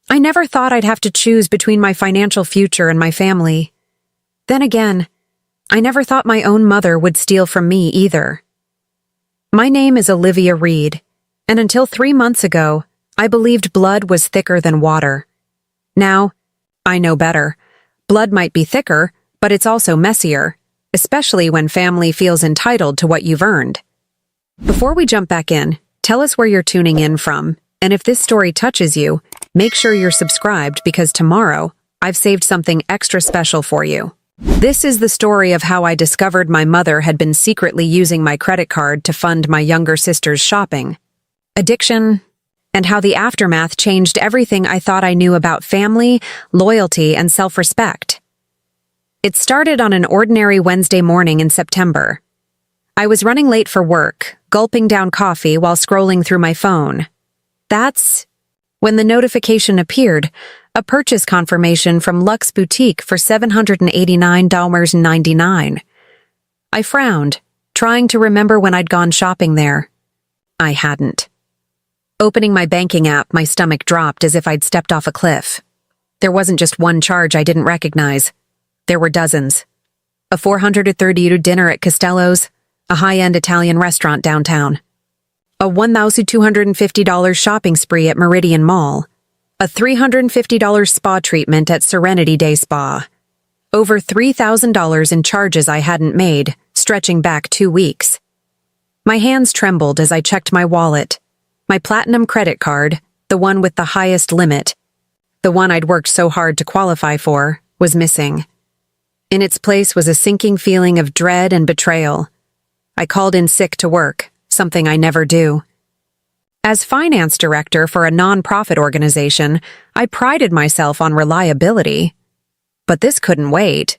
I never thought I'd have to choose between my financial future and my family. Then again, I never thought my own mother would steal from me either. My name is Olivia Reed, and until 3 months ago, I believed blood was thicker than water. Now, I know better. Blood might be thicker, but it's also messier, especially when family feels entitled to what you've earned. Before we jump back in, tell us where you're tuning in from, and if this story touches you, make sure you're subscribed because tomorrow, I've saved something extra special for you. This is the story of how I discovered my mother had been secretly using my credit card to fund my younger sister's shopping, addiction, and how the aftermath changed everything I thought I knew about family, loyalty, and self-respect. It started on an ordinary Wednesday morning in September. I was running late for work, gulping down coffee while scrolling through my phone. That's when the notification appeared, a purchase confirmation from Luxe Boutique for $789.99. I frowned, trying to remember when I'd gone shopping there. I hadn't. Opening my banking app, my stomach dropped as if I'd stepped off a cliff. There wasn't just one charge I didn't recognize. There were dozens. A $430 dinner at Costello's, a high-end Italian restaurant downtown. A $1,250 shopping spree at Meridian Mall. A $350 spa treatment at Serenity Day Spa. Over $3,000 in charges I hadn't made, stretching back 2 weeks. My hands trembled as I checked my wallet. My platinum credit card, the one with the highest limit, the one I'd worked so hard to qualify for, was missing. In its place was a sinking feeling of dread and betrayal. I called in sick to work, something I never do. As finance director for a nonprofit organization, I prided myself on reliability. But this couldn't wait.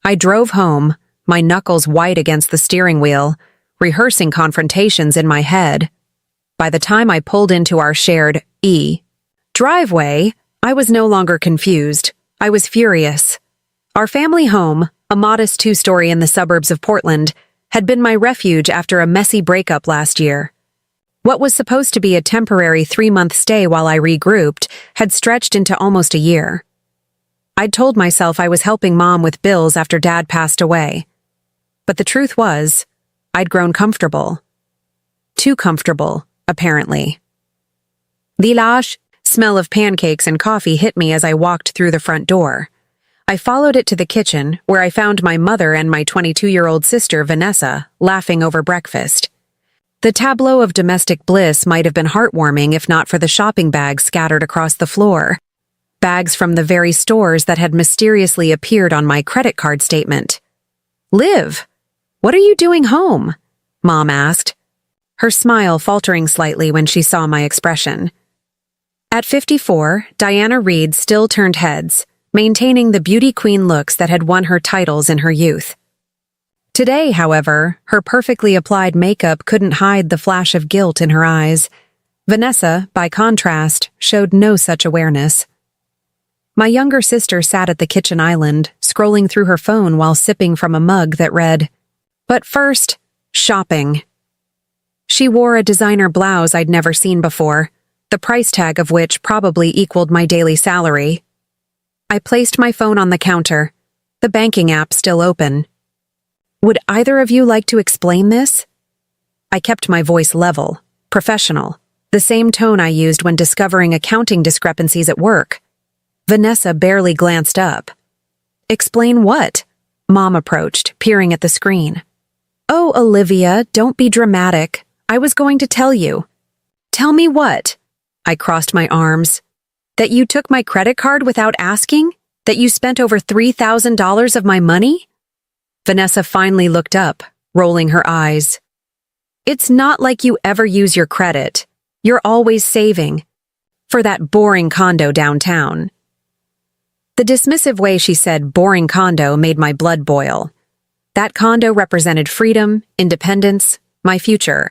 I drove home, my knuckles white against the steering wheel, rehearsing confrontations in my head. By the time I pulled into our shared driveway, I was no longer confused. I was furious. Our family home, a modest 2-story in the suburbs of Portland, had been my refuge after a messy breakup last year. What was supposed to be a temporary 3-month stay while I regrouped had stretched into almost a year. I'd told myself I was helping Mom with bills after Dad passed away. But the truth was, I'd grown comfortable. Too comfortable, apparently. The smell of pancakes and coffee hit me as I walked through the front door. I followed it to the kitchen, where I found my mother and my 22-year-old sister, Vanessa, laughing over breakfast. The tableau of domestic bliss might have been heartwarming if not for the shopping bags scattered across the floor. Bags from the very stores that had mysteriously appeared on my credit card statement. "Liv, what are you doing home?" Mom asked, her smile faltering slightly when she saw my expression. At 54, Diana Reed still turned heads, maintaining the beauty queen looks that had won her titles in her youth. Today, however, her perfectly applied makeup couldn't hide the flash of guilt in her eyes. Vanessa, by contrast, showed no such awareness. My younger sister sat at the kitchen island, scrolling through her phone while sipping from a mug that read, "But first, shopping." She wore a designer blouse I'd never seen before, the price tag of which probably equaled my daily salary. I placed my phone on the counter, the banking app still open. "Would either of you like to explain this?" I kept my voice level, professional, the same tone I used when discovering accounting discrepancies at work. Vanessa barely glanced up. "Explain what?" Mom approached, peering at the screen. "Oh, Olivia, don't be dramatic. I was going to tell you." "Tell me what?" I crossed my arms. "That you took my credit card without asking? That you spent over $3,000 of my money?" Vanessa finally looked up, rolling her eyes. "It's not like you ever use your credit. You're always saving. For that boring condo downtown." The dismissive way she said boring condo made my blood boil. That condo represented freedom, independence, my future.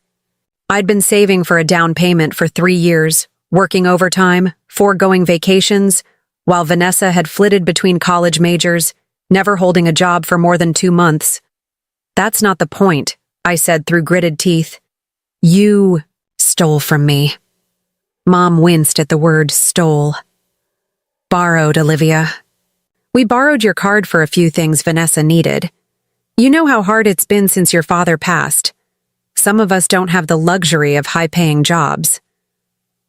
I'd been saving for a down payment for 3 years, working overtime, foregoing vacations, while Vanessa had flitted between college majors, never holding a job for more than 2 months. "That's not the point," I said through gritted teeth. "You stole from me." Mom winced at the word stole. Borrowed, Olivia. We borrowed your card for a few things Vanessa needed. You know how hard it's been since your father passed. Some of us don't have the luxury of high-paying jobs.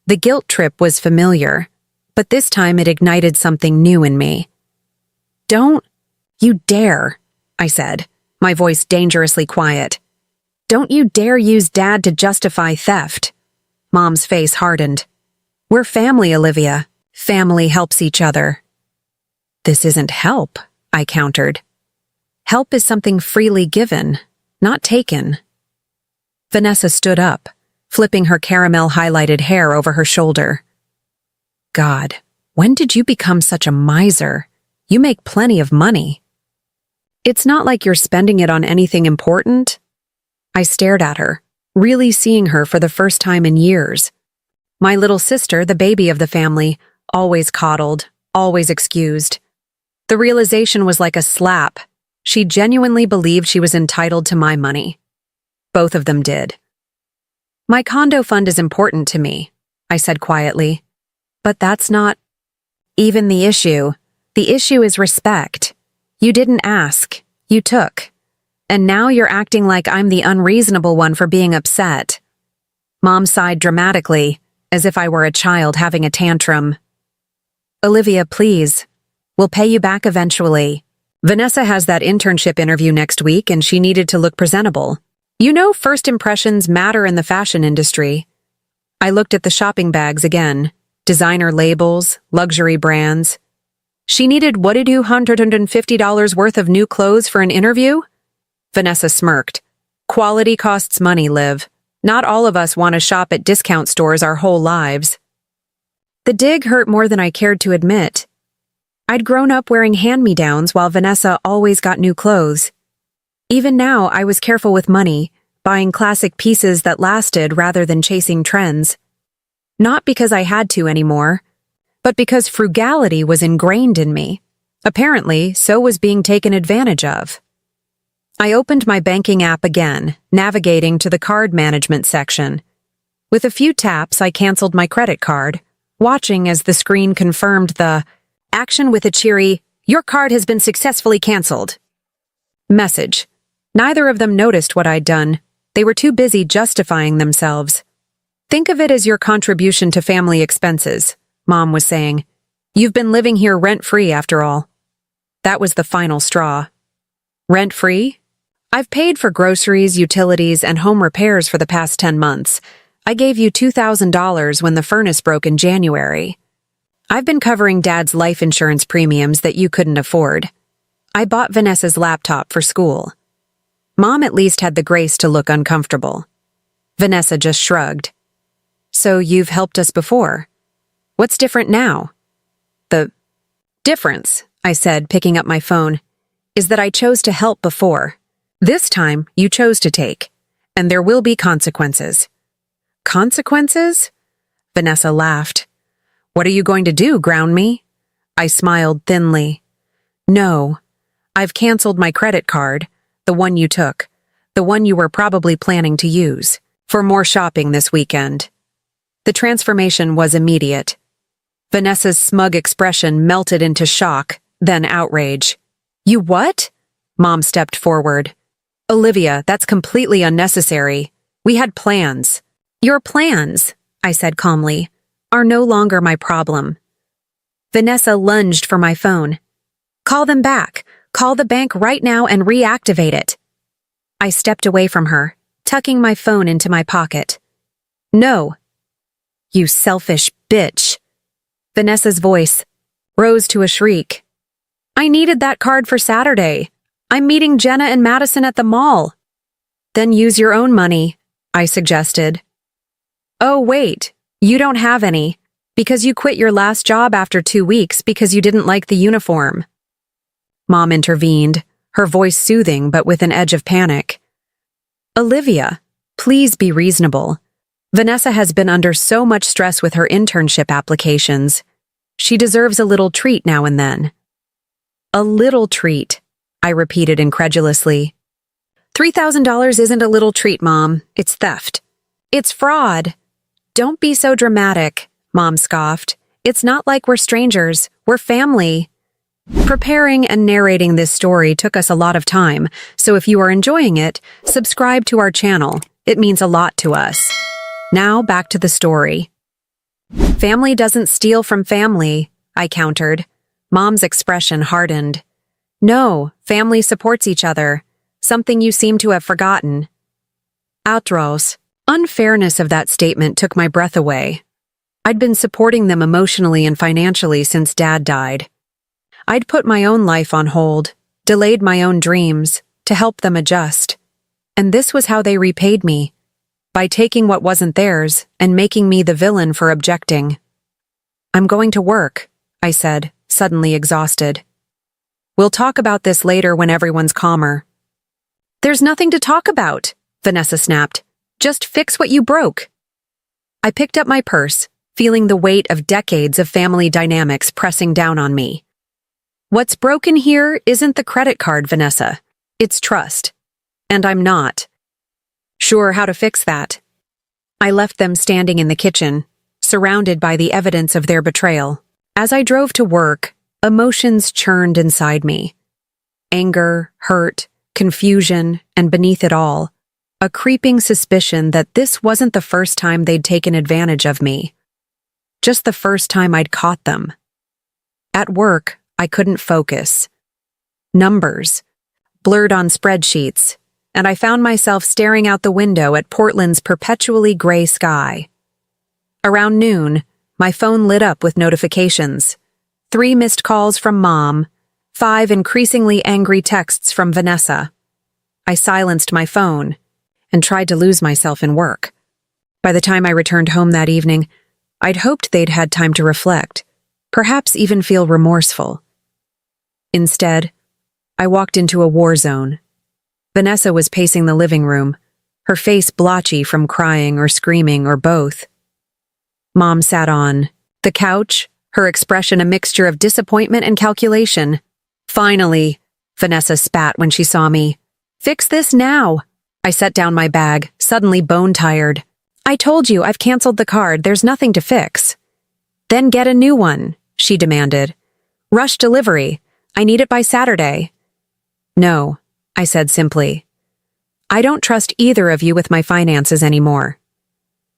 The guilt trip was familiar, but this time it ignited something new in me. Don't you dare, I said, my voice dangerously quiet. Don't you dare use Dad to justify theft. Mom's face hardened. We're family, Olivia. Family helps each other. This isn't help, I countered. Help is something freely given, not taken. Vanessa stood up, flipping her caramel-highlighted hair over her shoulder. God, when did you become such a miser? You make plenty of money. It's not like you're spending it on anything important. I stared at her, really seeing her for the first time in years. My little sister, the baby of the family, always coddled, always excused. The realization was like a slap. She genuinely believed she was entitled to my money. Both of them did. My condo fund is important to me, I said quietly. But that's not even the issue. The issue is respect. You didn't ask, you took. And now you're acting like I'm the unreasonable one for being upset. Mom sighed dramatically, as if I were a child having a tantrum. Olivia, please. We'll pay you back eventually. Vanessa has that internship interview next week and she needed to look presentable. You know first impressions matter in the fashion industry. I looked at the shopping bags again. Designer labels, luxury brands. She needed $150 worth of new clothes for an interview? Vanessa smirked. Quality costs money, Liv. Not all of us want to shop at discount stores our whole lives. The dig hurt more than I cared to admit. I'd grown up wearing hand-me-downs while Vanessa always got new clothes. Even now, I was careful with money, buying classic pieces that lasted rather than chasing trends. Not because I had to anymore, but because frugality was ingrained in me. Apparently, so was being taken advantage of. I opened my banking app again, navigating to the card management section. With a few taps, I canceled my credit card, watching as the screen confirmed the action with a cheery, "Your card has been successfully canceled." Message. Neither of them noticed what I'd done. They were too busy justifying themselves. Think of it as your contribution to family expenses, Mom was saying. You've been living here rent-free after all. That was the final straw. Rent-free? I've paid for groceries, utilities, and home repairs for the past 10 months. I gave you $2,000 when the furnace broke in January. I've been covering Dad's life insurance premiums that you couldn't afford. I bought Vanessa's laptop for school. Mom at least had the grace to look uncomfortable. Vanessa just shrugged. So you've helped us before. What's different now? The difference, I said, picking up my phone, is that I chose to help before. This time, you chose to take, and there will be consequences. Consequences? Vanessa laughed. What are you going to do, ground me? I smiled thinly. No, I've canceled my credit card, the one you took, the one you were probably planning to use, for more shopping this weekend. The transformation was immediate. Vanessa's smug expression melted into shock, then outrage. You what? Mom stepped forward. Olivia, that's completely unnecessary. We had plans. Your plans, I said calmly, are no longer my problem. Vanessa lunged for my phone. Call them back. Call the bank right now and reactivate it. I stepped away from her, tucking my phone into my pocket. No. You selfish bitch. Vanessa's voice rose to a shriek. I needed that card for Saturday. I'm meeting Jenna and Madison at the mall. Then use your own money, I suggested. Oh, wait, you don't have any, because you quit your last job after 2 weeks because you didn't like the uniform. Mom intervened, her voice soothing but with an edge of panic. Olivia, please be reasonable. Vanessa has been under so much stress with her internship applications. She deserves a little treat now and then. A little treat, I repeated incredulously. $3,000 isn't a little treat, Mom. It's theft. It's fraud. Don't be so dramatic, Mom scoffed. It's not like we're strangers, we're family. Preparing and narrating this story took us a lot of time, so if you are enjoying it, subscribe to our channel. It means a lot to us. Now back to the story. Family doesn't steal from family, I countered. Mom's expression hardened. No, family supports each other. Something you seem to have forgotten. Outros. Unfairness of that statement took my breath away. I'd been supporting them emotionally and financially since Dad died. I'd put my own life on hold, delayed my own dreams, to help them adjust. And this was how they repaid me, by taking what wasn't theirs and making me the villain for objecting. I'm going to work, I said, suddenly exhausted. We'll talk about this later when everyone's calmer. There's nothing to talk about, Vanessa snapped. Just fix what you broke. I picked up my purse, feeling the weight of decades of family dynamics pressing down on me. What's broken here isn't the credit card, Vanessa. It's trust. And I'm not sure how to fix that. I left them standing in the kitchen, surrounded by the evidence of their betrayal. As I drove to work, emotions churned inside me. Anger, hurt, confusion, and beneath it all, a creeping suspicion that this wasn't the first time they'd taken advantage of me. Just the first time I'd caught them. At work, I couldn't focus. Numbers blurred on spreadsheets, and I found myself staring out the window at Portland's perpetually gray sky. Around noon, my phone lit up with notifications. 3 missed calls from Mom, 5 increasingly angry texts from Vanessa. I silenced my phone and tried to lose myself in work. By the time I returned home that evening, I'd hoped they'd had time to reflect, perhaps even feel remorseful. Instead, I walked into a war zone. Vanessa was pacing the living room, her face blotchy from crying or screaming or both. Mom sat on the couch, her expression a mixture of disappointment and calculation. Finally, Vanessa spat when she saw me. Fix this now. I set down my bag, suddenly bone-tired. I told you I've canceled the card, there's nothing to fix. Then get a new one, she demanded. Rush delivery. I need it by Saturday. No, I said simply. I don't trust either of you with my finances anymore.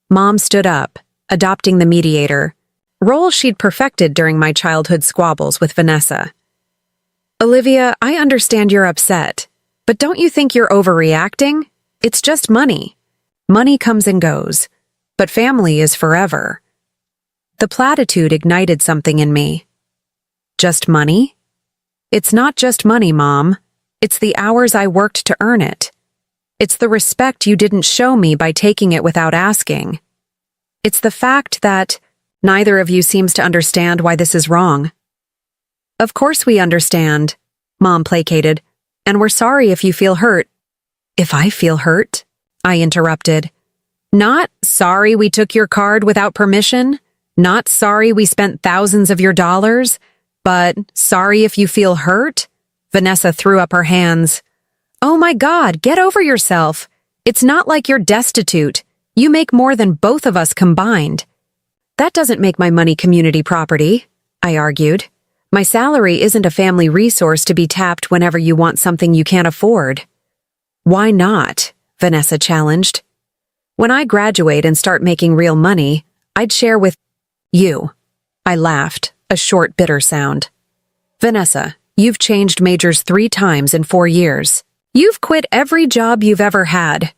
Mom stood up, adopting the mediator, role she'd perfected during my childhood squabbles with Vanessa. Olivia, I understand you're upset, but don't you think you're overreacting? It's just money. Money comes and goes, but family is forever. The platitude ignited something in me. Just money? It's not just money, Mom. It's the hours I worked to earn it. It's the respect you didn't show me by taking it without asking. It's the fact that neither of you seems to understand why this is wrong. Of course we understand, Mom placated, and we're sorry if you feel hurt. If I feel hurt? I interrupted. Not sorry we took your card without permission, not sorry we spent thousands of your dollars, but sorry if you feel hurt? Vanessa threw up her hands. Oh my God, get over yourself. It's not like you're destitute. You make more than both of us combined. That doesn't make my money community property, I argued. My salary isn't a family resource to be tapped whenever you want something you can't afford. Why not? Vanessa challenged. When I graduate and start making real money, I'd share with you. I laughed, a short, bitter sound. Vanessa, you've changed majors 3 times in 4 years. You've quit every job you've ever had.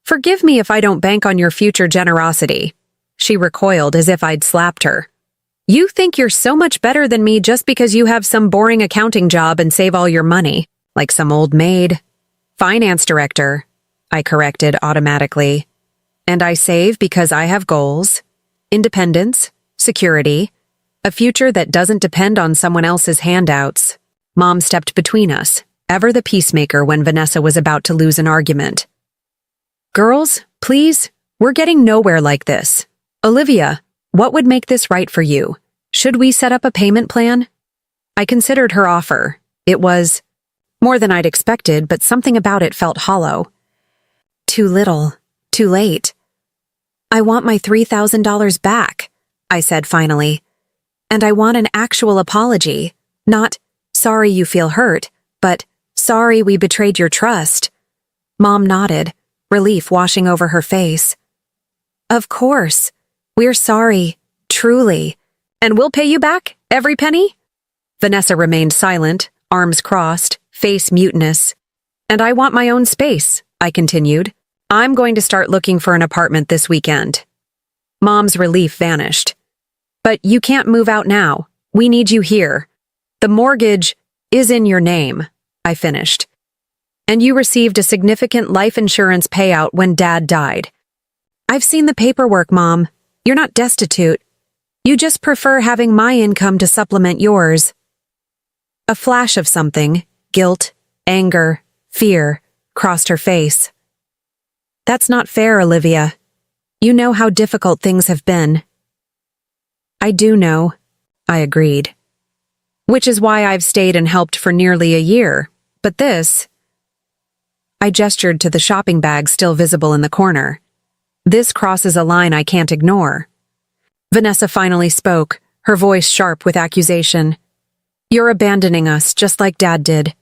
Forgive me if I don't bank on your future generosity. She recoiled as if I'd slapped her. You think you're so much better than me just because you have some boring accounting job and save all your money, like some old maid. Finance director, I corrected automatically. And I save because I have goals, independence, security, a future that doesn't depend on someone else's handouts. Mom stepped between us, ever the peacemaker when Vanessa was about to lose an argument. Girls, please, we're getting nowhere like this. Olivia, what would make this right for you? Should we set up a payment plan? I considered her offer. It was more than I'd expected, but something about it felt hollow. Too little, too late. I want my $3,000 back, I said finally. And I want an actual apology, not, sorry you feel hurt, but, sorry we betrayed your trust. Mom nodded, relief washing over her face. Of course. We're sorry, truly. And we'll pay you back, every penny? Vanessa remained silent, arms crossed, face mutinous. And I want my own space, I continued. I'm going to start looking for an apartment this weekend. Mom's relief vanished. But you can't move out now. We need you here. The mortgage is in your name, I finished. And you received a significant life insurance payout when Dad died. I've seen the paperwork, Mom. You're not destitute. You just prefer having my income to supplement yours. A flash of something, guilt, anger, fear, crossed her face. That's not fair, Olivia. You know how difficult things have been. I do know, I agreed. Which is why I've stayed and helped for nearly a year. But this... I gestured to the shopping bag still visible in the corner. This crosses a line I can't ignore. Vanessa finally spoke, her voice sharp with accusation. You're abandoning us just like Dad did.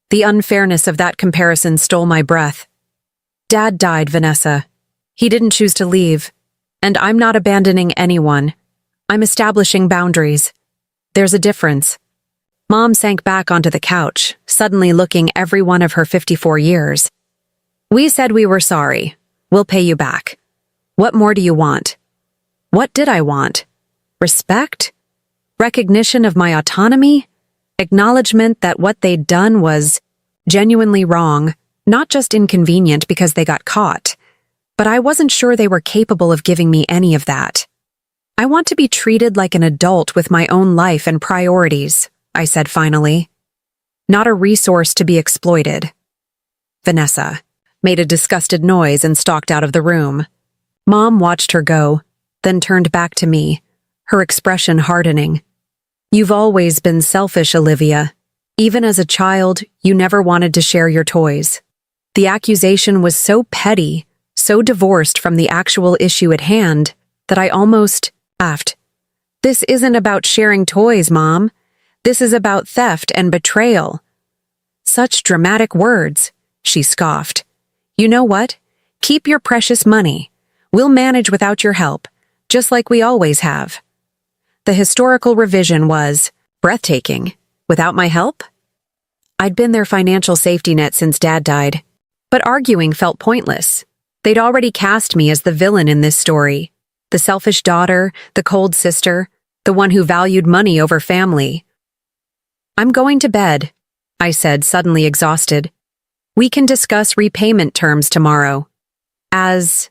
The unfairness of that comparison stole my breath. Dad died, Vanessa. He didn't choose to leave. And I'm not abandoning anyone. I'm establishing boundaries. There's a difference. Mom sank back onto the couch, suddenly looking every one of her 54 years. We said we were sorry. We'll pay you back. What more do you want? What did I want? Respect? Recognition of my autonomy? Acknowledgement that what they'd done was genuinely wrong, not just inconvenient because they got caught. But I wasn't sure they were capable of giving me any of that. I want to be treated like an adult with my own life and priorities, I said finally. Not a resource to be exploited. Vanessa made a disgusted noise and stalked out of the room. Mom watched her go, then turned back to me, her expression hardening. You've always been selfish, Olivia. Even as a child, you never wanted to share your toys. The accusation was so petty, so divorced from the actual issue at hand, that I almost laughed. This isn't about sharing toys, Mom. This is about theft and betrayal. Such dramatic words, she scoffed. You know what? Keep your precious money. We'll manage without your help, just like we always have. The historical revision was breathtaking. Without my help? I'd been their financial safety net since Dad died, but arguing felt pointless. They'd already cast me as the villain in this story. The selfish daughter, the cold sister, the one who valued money over family. I'm going to bed, I said, suddenly exhausted. We can discuss repayment terms tomorrow. As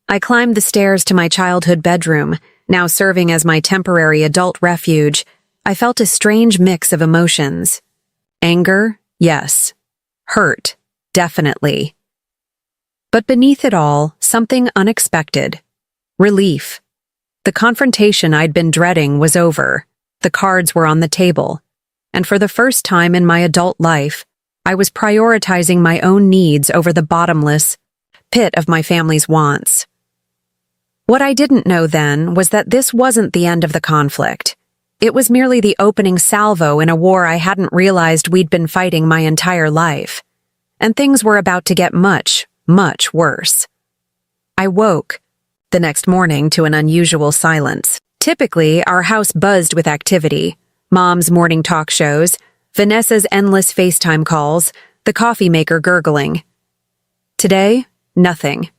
I climbed the stairs to my childhood bedroom, now serving as my temporary adult refuge, I felt a strange mix of emotions. Anger, yes. Hurt, definitely. But beneath it all, something unexpected. Relief. The confrontation I'd been dreading was over. The cards were on the table. And for the first time in my adult life, I was prioritizing my own needs over the bottomless pit of my family's wants. What I didn't know then was that this wasn't the end of the conflict. It was merely the opening salvo in a war I hadn't realized we'd been fighting my entire life. And things were about to get much, much worse. I woke the next morning to an unusual silence. Typically, our house buzzed with activity. Mom's morning talk shows, Vanessa's endless FaceTime calls, the coffee maker gurgling. Today, nothing.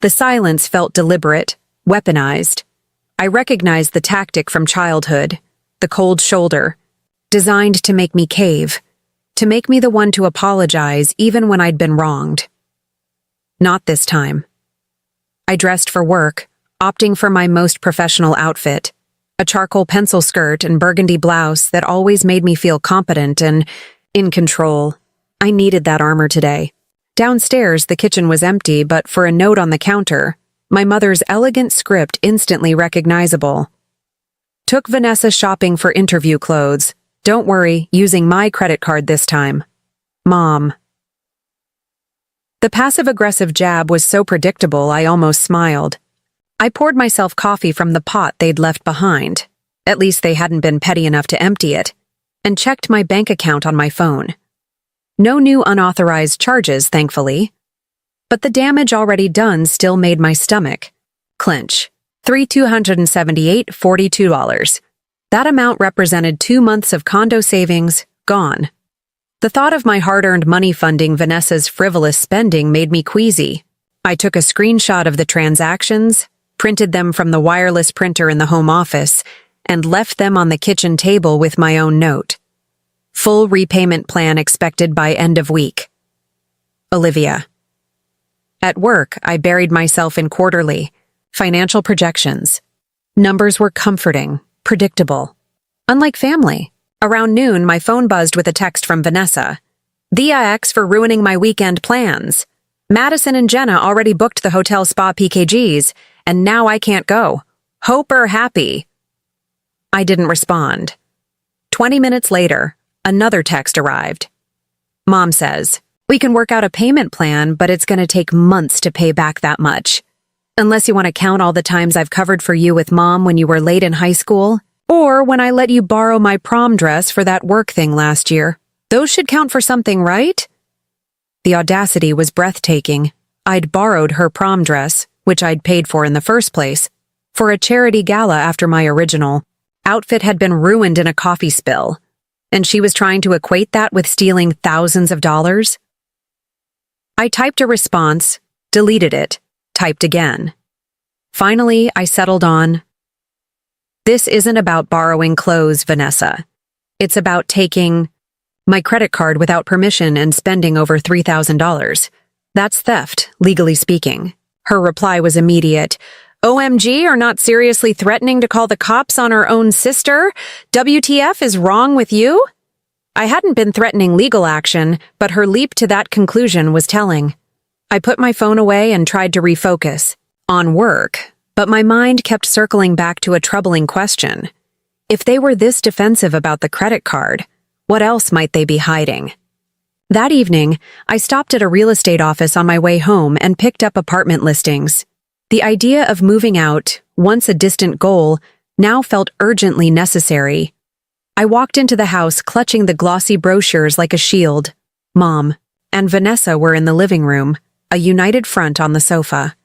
The silence felt deliberate, weaponized. I recognized the tactic from childhood, the cold shoulder, designed to make me cave, to make me the one to apologize even when I'd been wronged. Not this time. I dressed for work, opting for my most professional outfit, a charcoal pencil skirt and burgundy blouse that always made me feel competent and in control. I needed that armor today. Downstairs, the kitchen was empty, but for a note on the counter, my mother's elegant script instantly recognizable. Took Vanessa shopping for interview clothes. Don't worry, using my credit card this time. Mom. The passive-aggressive jab was so predictable I almost smiled. I poured myself coffee from the pot they'd left behind. At least they hadn't been petty enough to empty it, and checked my bank account on my phone. No new unauthorized charges, thankfully. But the damage already done still made my stomach clench. $278.42. That amount represented 2 months of condo savings, gone. The thought of my hard-earned money funding Vanessa's frivolous spending made me queasy. I took a screenshot of the transactions, printed them from the wireless printer in the home office, and left them on the kitchen table with my own note. Full repayment plan expected by end of week. Olivia. At work, I buried myself in quarterly financial projections. Numbers were comforting, predictable. Unlike family, around noon my phone buzzed with a text from Vanessa. "VIX for ruining my weekend plans. Madison and Jenna already booked the hotel spa PKGs, and now I can't go. Hope or happy." I didn't respond. 20 minutes later, another text arrived. Mom says, "We can work out a payment plan, but it's going to take months to pay back that much. Unless you want to count all the times I've covered for you with Mom when you were late in high school, or when I let you borrow my prom dress for that work thing last year. Those should count for something, right?" The audacity was breathtaking. I'd borrowed her prom dress, which I'd paid for in the first place, for a charity gala after my original. Outfit had been ruined in a coffee spill, and she was trying to equate that with stealing thousands of dollars. I typed a response, deleted it, typed again. Finally, I settled on, "This isn't about borrowing clothes, Vanessa. It's about taking my credit card without permission and spending over $3,000. That's theft, legally speaking." Her reply was immediate. "OMG, are not seriously threatening to call the cops on her own sister? WTF is wrong with you?" I hadn't been threatening legal action, but her leap to that conclusion was telling. I put my phone away and tried to refocus on work, but my mind kept circling back to a troubling question. If they were this defensive about the credit card, what else might they be hiding? That evening, I stopped at a real estate office on my way home and picked up apartment listings. The idea of moving out, once a distant goal, now felt urgently necessary. I walked into the house clutching the glossy brochures like a shield. Mom and Vanessa were in the living room, a united front on the sofa.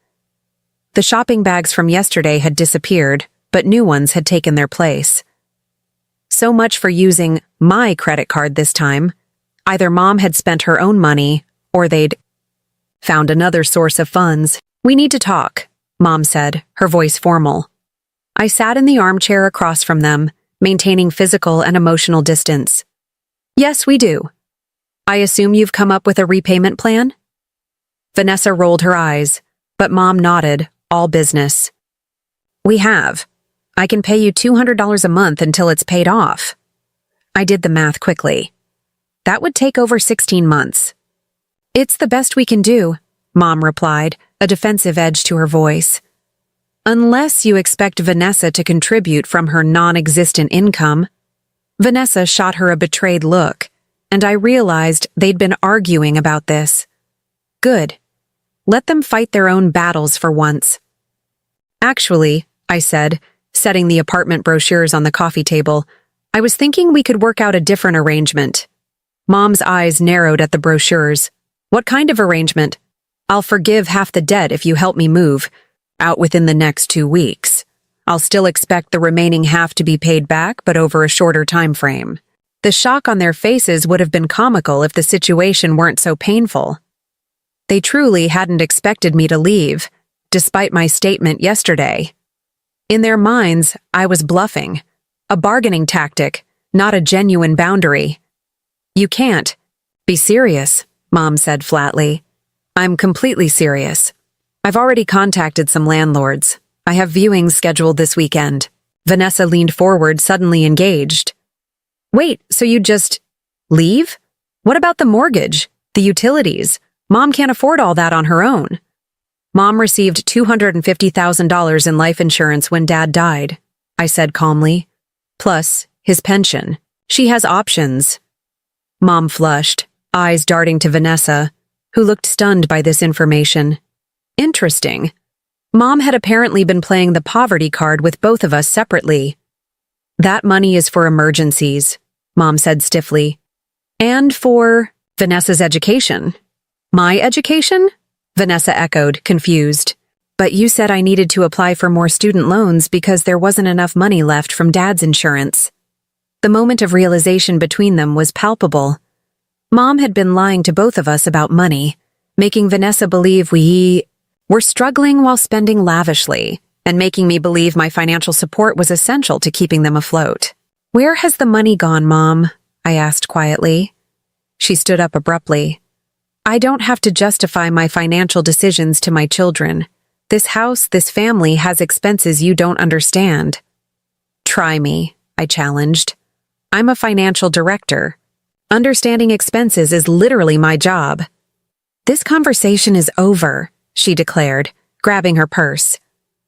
The shopping bags from yesterday had disappeared, but new ones had taken their place. So much for using my credit card this time. Either Mom had spent her own money, or they'd found another source of funds. "We need to talk," Mom said, her voice formal. I sat in the armchair across from them, maintaining physical and emotional distance. "Yes, we do. I assume you've come up with a repayment plan?" Vanessa rolled her eyes, but Mom nodded, all business. "We have. I can pay you $200 a month until it's paid off." I did the math quickly. That would take over 16 months. "It's the best we can do," Mom replied, a defensive edge to her voice. "Unless you expect Vanessa to contribute from her non-existent income." Vanessa shot her a betrayed look, and I realized they'd been arguing about this. Good. Let them fight their own battles for once. "Actually," I said, setting the apartment brochures on the coffee table, "I was thinking we could work out a different arrangement." Mom's eyes narrowed at the brochures. "What kind of arrangement?" "I'll forgive half the debt if you help me move out within the next 2 weeks. I'll still expect the remaining half to be paid back, but over a shorter time frame." The shock on their faces would have been comical if the situation weren't so painful. They truly hadn't expected me to leave, despite my statement yesterday. In their minds, I was bluffing, a bargaining tactic, not a genuine boundary. "You can't. Be serious," Mom said flatly. "I'm completely serious. I've already contacted some landlords. I have viewings scheduled this weekend." Vanessa leaned forward, suddenly engaged. "Wait, so you just leave? What about the mortgage, the utilities? Mom can't afford all that on her own." "Mom received $250,000 in life insurance when Dad died," I said calmly. "Plus, his pension. She has options." Mom flushed, eyes darting to Vanessa, who looked stunned by this information. Interesting. Mom had apparently been playing the poverty card with both of us separately. That money is for emergencies, Mom said stiffly. And for Vanessa's education. My education? Vanessa echoed, confused. But you said I needed to apply for more student loans because there wasn't enough money left from Dad's insurance. The moment of realization between them was palpable. Mom had been lying to both of us about money, making Vanessa believe we were struggling while spending lavishly, and making me believe my financial support was essential to keeping them afloat. Where has the money gone, Mom? I asked quietly. She stood up abruptly. I don't have to justify my financial decisions to my children. This house, this family has expenses you don't understand. Try me, I challenged. I'm a financial director. Understanding expenses is literally my job. This conversation is over, she declared, grabbing her purse.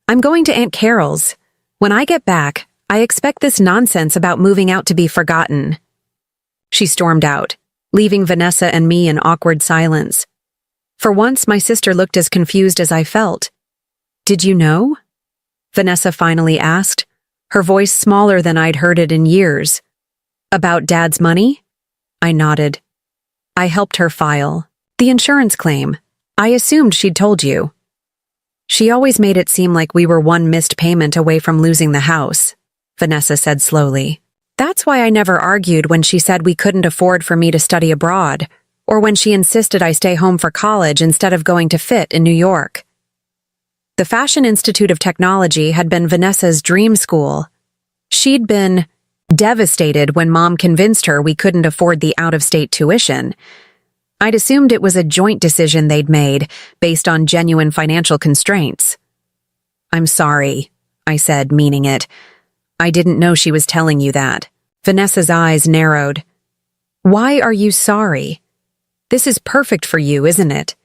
I'm going to Aunt Carol's. When I get back, I expect this nonsense about moving out to be forgotten. She stormed out, leaving Vanessa and me in awkward silence. For once, my sister looked as confused as I felt. Did you know? Vanessa finally asked, her voice smaller than I'd heard it in years. About Dad's money? I nodded. I helped her file the insurance claim. I assumed she'd told you. She always made it seem like we were one missed payment away from losing the house, Vanessa said slowly. That's why I never argued when she said we couldn't afford for me to study abroad, or when she insisted I stay home for college instead of going to FIT in New York. The Fashion Institute of Technology had been Vanessa's dream school. She'd been devastated when Mom convinced her we couldn't afford the out-of-state tuition. I'd assumed it was a joint decision they'd made, based on genuine financial constraints. I'm sorry, I said, meaning it. I didn't know she was telling you that. Vanessa's eyes narrowed. Why are you sorry? This is perfect for you, isn't it?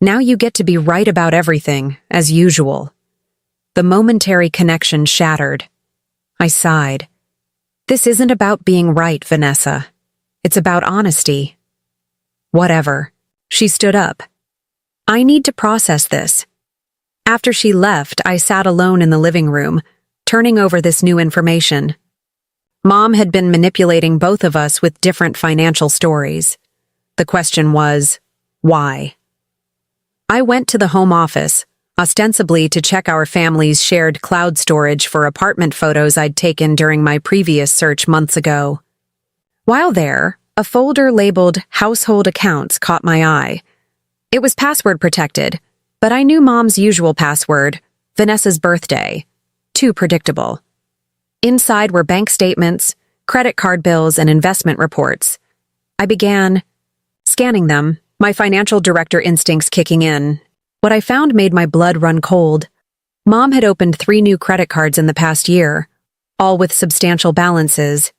Now you get to be right about everything, as usual. The momentary connection shattered. I sighed. This isn't about being right, Vanessa. It's about honesty. Whatever. She stood up. I need to process this. After she left, I sat alone in the living room, turning over this new information. Mom had been manipulating both of us with different financial stories. The question was, why? I went to the home office, ostensibly to check our family's shared cloud storage for apartment photos I'd taken during my previous search months ago. While there, a folder labeled Household Accounts caught my eye. It was password protected, but I knew Mom's usual password, Vanessa's birthday. Too predictable. Inside were bank statements, credit card bills, and investment reports. I began scanning them, my financial director instincts kicking in. What I found made my blood run cold. Mom had opened 3 new credit cards in the past year, all with substantial balances.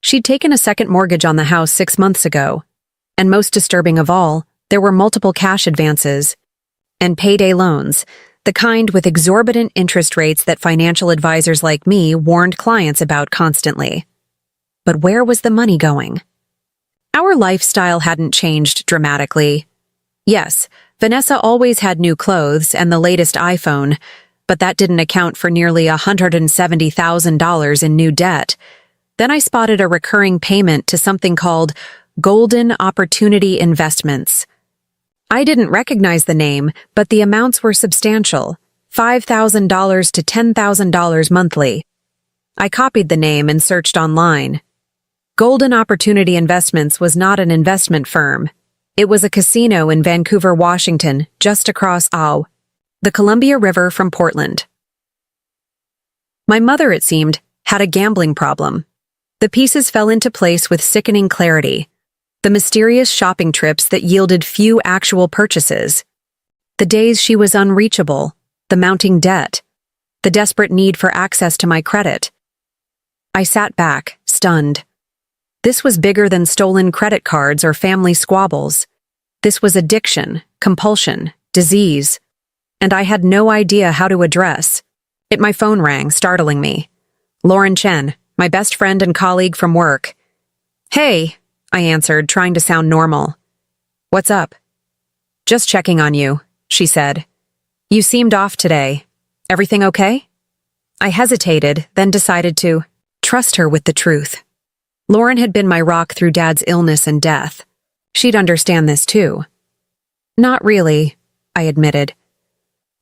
She'd taken a second mortgage on the house 6 months ago. And most disturbing of all, there were multiple cash advances and payday loans, the kind with exorbitant interest rates that financial advisors like me warned clients about constantly. But where was the money going? Our lifestyle hadn't changed dramatically. Yes, Vanessa always had new clothes and the latest iPhone, but that didn't account for nearly $170,000 in new debt. Then I spotted a recurring payment to something called Golden Opportunity Investments. I didn't recognize the name, but the amounts were substantial, $5,000 to $10,000 monthly. I copied the name and searched online. Golden Opportunity Investments was not an investment firm. It was a casino in Vancouver, Washington, just across the Columbia River from Portland. My mother, it seemed, had a gambling problem. The pieces fell into place with sickening clarity. The mysterious shopping trips that yielded few actual purchases. The days she was unreachable, the mounting debt, the desperate need for access to my credit. I sat back, stunned. This was bigger than stolen credit cards or family squabbles. This was addiction, compulsion, disease, and I had no idea how to address it. My phone rang, startling me. Lauren Chen, my best friend and colleague from work. Hey, I answered, trying to sound normal. What's up? Just checking on you, she said. You seemed off today. Everything okay? I hesitated, then decided to trust her with the truth. Lauren had been my rock through Dad's illness and death. She'd understand this too. Not really, I admitted.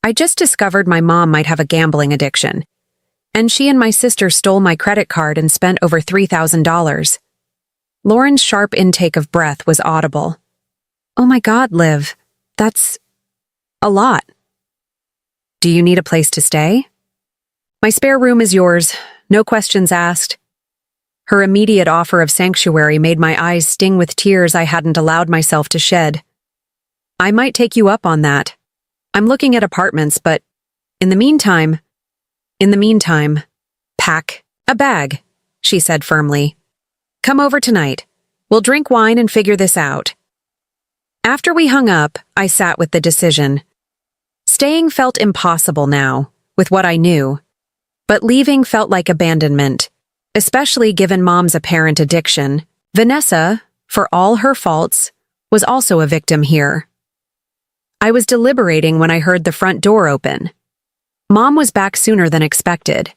I just discovered my mom might have a gambling addiction, and she and my sister stole my credit card and spent over $3,000. Lauren's sharp intake of breath was audible. Oh my God, Liv, that's a lot. Do you need a place to stay? My spare room is yours, no questions asked. Her immediate offer of sanctuary made my eyes sting with tears I hadn't allowed myself to shed. I might take you up on that. I'm looking at apartments, but in the meantime, pack a bag, she said firmly. Come over tonight. We'll drink wine and figure this out. After we hung up, I sat with the decision. Staying felt impossible now, with what I knew, but leaving felt like abandonment, especially given Mom's apparent addiction. Vanessa, for all her faults, was also a victim here. I was deliberating when I heard the front door open. Mom was back sooner than expected.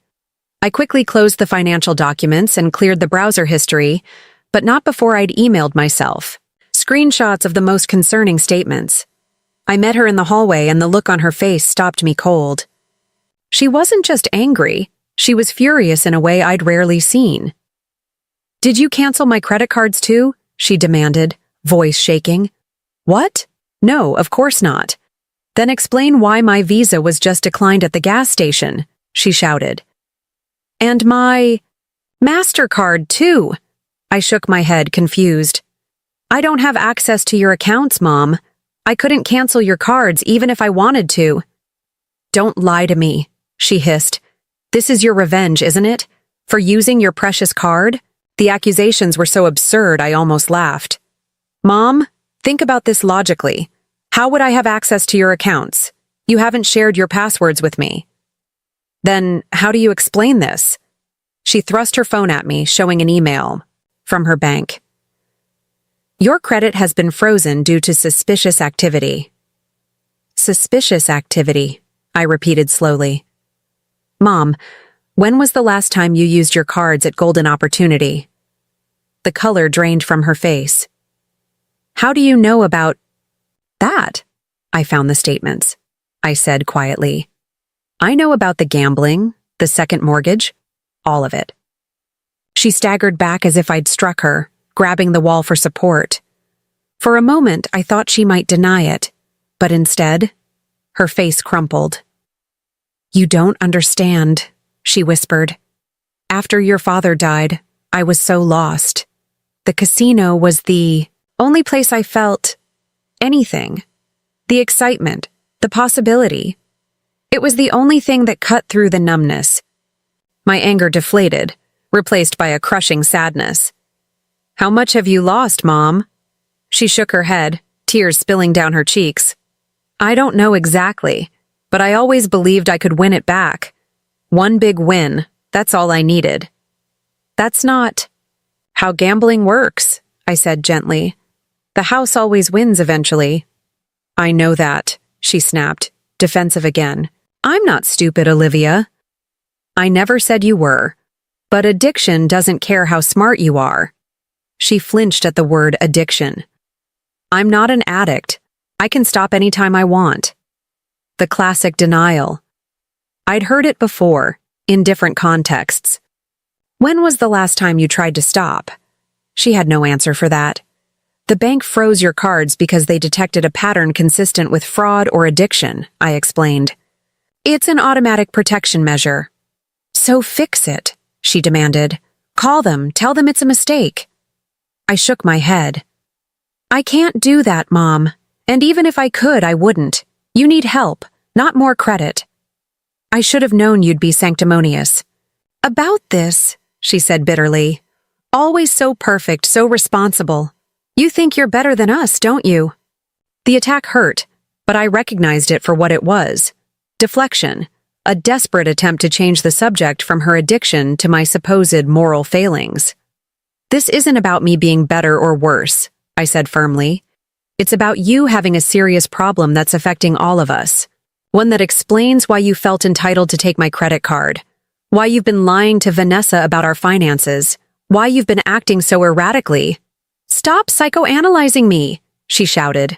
I quickly closed the financial documents and cleared the browser history, but not before I'd emailed myself. Screenshots of the most concerning statements. I met her in the hallway and the look on her face stopped me cold. She wasn't just angry, she was furious in a way I'd rarely seen. Did you cancel my credit cards too? She demanded, voice shaking. What? No, of course not. Then explain why my Visa was just declined at the gas station, she shouted. And my MasterCard too. I shook my head, confused. I don't have access to your accounts, Mom. I couldn't cancel your cards even if I wanted to. Don't lie to me, she hissed. This is your revenge, isn't it? For using your precious card? The accusations were so absurd I almost laughed. Mom, think about this logically. How would I have access to your accounts? You haven't shared your passwords with me. Then, how do you explain this? She thrust her phone at me, showing an email from her bank. Your credit has been frozen due to suspicious activity. Suspicious activity, I repeated slowly. Mom, when was the last time you used your cards at Golden Opportunity? The color drained from her face. How do you know about that? I found the statements, I said quietly. I know about the gambling, the second mortgage, all of it. She staggered back as if I'd struck her, grabbing the wall for support. For a moment, I thought she might deny it, but instead, her face crumpled. You don't understand, she whispered. After your father died, I was so lost. The casino was the only place I felt anything. The excitement, the possibility. It was the only thing that cut through the numbness. My anger deflated, replaced by a crushing sadness. How much have you lost, Mom? She shook her head, tears spilling down her cheeks. I don't know exactly, but I always believed I could win it back. One big win, that's all I needed. That's not how gambling works, I said gently. The house always wins eventually. I know that, she snapped, defensive again. I'm not stupid, Olivia. I never said you were, but addiction doesn't care how smart you are. She flinched at the word addiction. I'm not an addict. I can stop anytime I want. The classic denial. I'd heard it before, in different contexts. When was the last time you tried to stop? She had no answer for that. The bank froze your cards because they detected a pattern consistent with fraud or addiction, I explained. It's an automatic protection measure. So fix it, she demanded. Call them, tell them it's a mistake. I shook my head. I can't do that, Mom. And even if I could, I wouldn't. You need help, not more credit. I should have known you'd be sanctimonious. About this, she said bitterly. Always so perfect, so responsible. You think you're better than us, don't you? The attack hurt, but I recognized it for what it was. Deflection, a desperate attempt to change the subject from her addiction to my supposed moral failings. This isn't about me being better or worse, I said firmly. It's about you having a serious problem that's affecting all of us. One that explains why you felt entitled to take my credit card. Why you've been lying to Vanessa about our finances. Why you've been acting so erratically. Stop psychoanalyzing me, she shouted.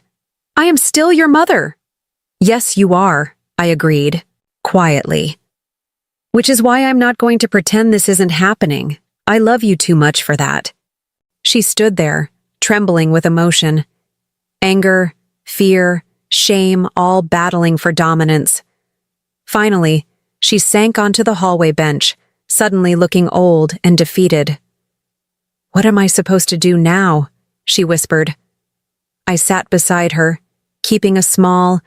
I am still your mother. Yes, you are, I agreed, quietly. Which is why I'm not going to pretend this isn't happening. I love you too much for that. She stood there, trembling with emotion. Anger, fear, shame, all battling for dominance. Finally, she sank onto the hallway bench, suddenly looking old and defeated. What am I supposed to do now? She whispered. I sat beside her, keeping a small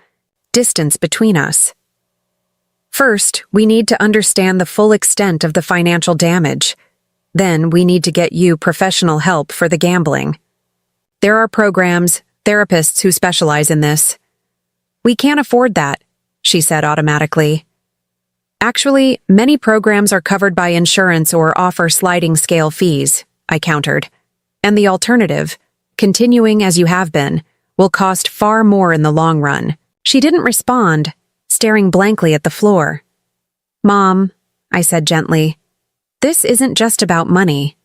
distance between us. First, we need to understand the full extent of the financial damage. Then we need to get you professional help for the gambling. There are programs, therapists who specialize in this. We can't afford that, she said automatically. Actually, many programs are covered by insurance or offer sliding scale fees, I countered. And the alternative, continuing as you have been, will cost far more in the long run. She didn't respond, staring blankly at the floor. Mom, I said gently, this isn't just about money.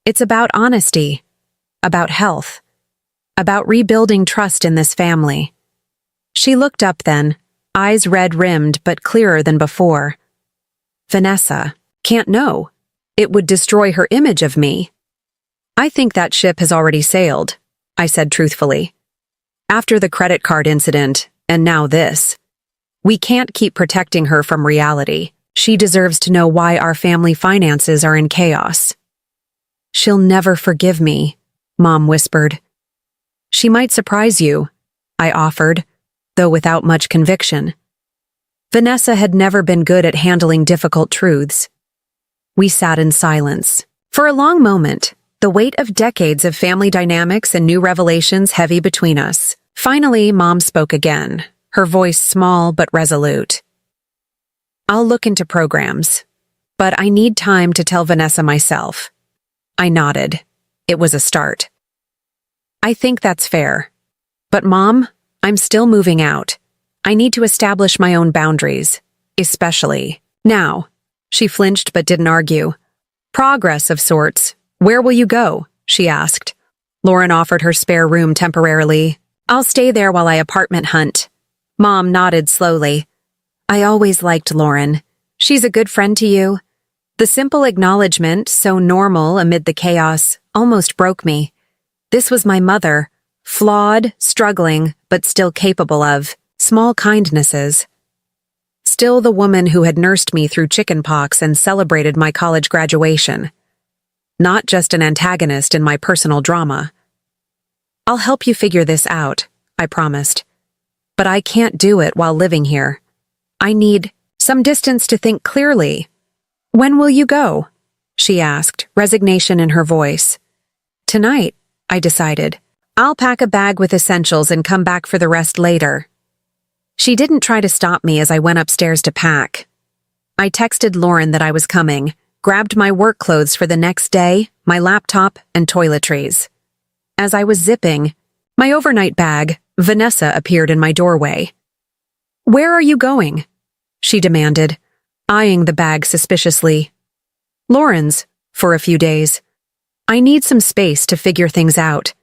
It's about honesty, about health, about rebuilding trust in this family. She looked up then, eyes red-rimmed but clearer than before. Vanessa can't know. It would destroy her image of me. I think that ship has already sailed, I said truthfully. After the credit card incident, and now this. We can't keep protecting her from reality. She deserves to know why our family finances are in chaos. She'll never forgive me, Mom whispered. She might surprise you, I offered, though without much conviction. Vanessa had never been good at handling difficult truths. We sat in silence. For a long moment, the weight of decades of family dynamics and new revelations heavy between us. Finally, Mom spoke again, her voice small but resolute. I'll look into programs, but I need time to tell Vanessa myself. I nodded. It was a start. I think that's fair. But Mom, I'm still moving out. I need to establish my own boundaries, especially now. She flinched but didn't argue. Progress of sorts. Where will you go? She asked. Lauren offered her spare room temporarily. I'll stay there while I apartment hunt. Mom nodded slowly. I always liked Lauren. She's a good friend to you. The simple acknowledgement, so normal amid the chaos, almost broke me. This was my mother, flawed, struggling, but still capable of small kindnesses. Still the woman who had nursed me through chickenpox and celebrated my college graduation. Not just an antagonist in my personal drama. I'll help you figure this out, I promised. But I can't do it while living here. I need some distance to think clearly. When will you go? She asked, resignation in her voice. Tonight, I decided. I'll pack a bag with essentials and come back for the rest later. She didn't try to stop me as I went upstairs to pack. I texted Lauren that I was coming, grabbed my work clothes for the next day, my laptop, and toiletries. As I was zipping my overnight bag, Vanessa appeared in my doorway. Where are you going? She demanded, eyeing the bag suspiciously. Lauren's, for a few days. I need some space to figure things out.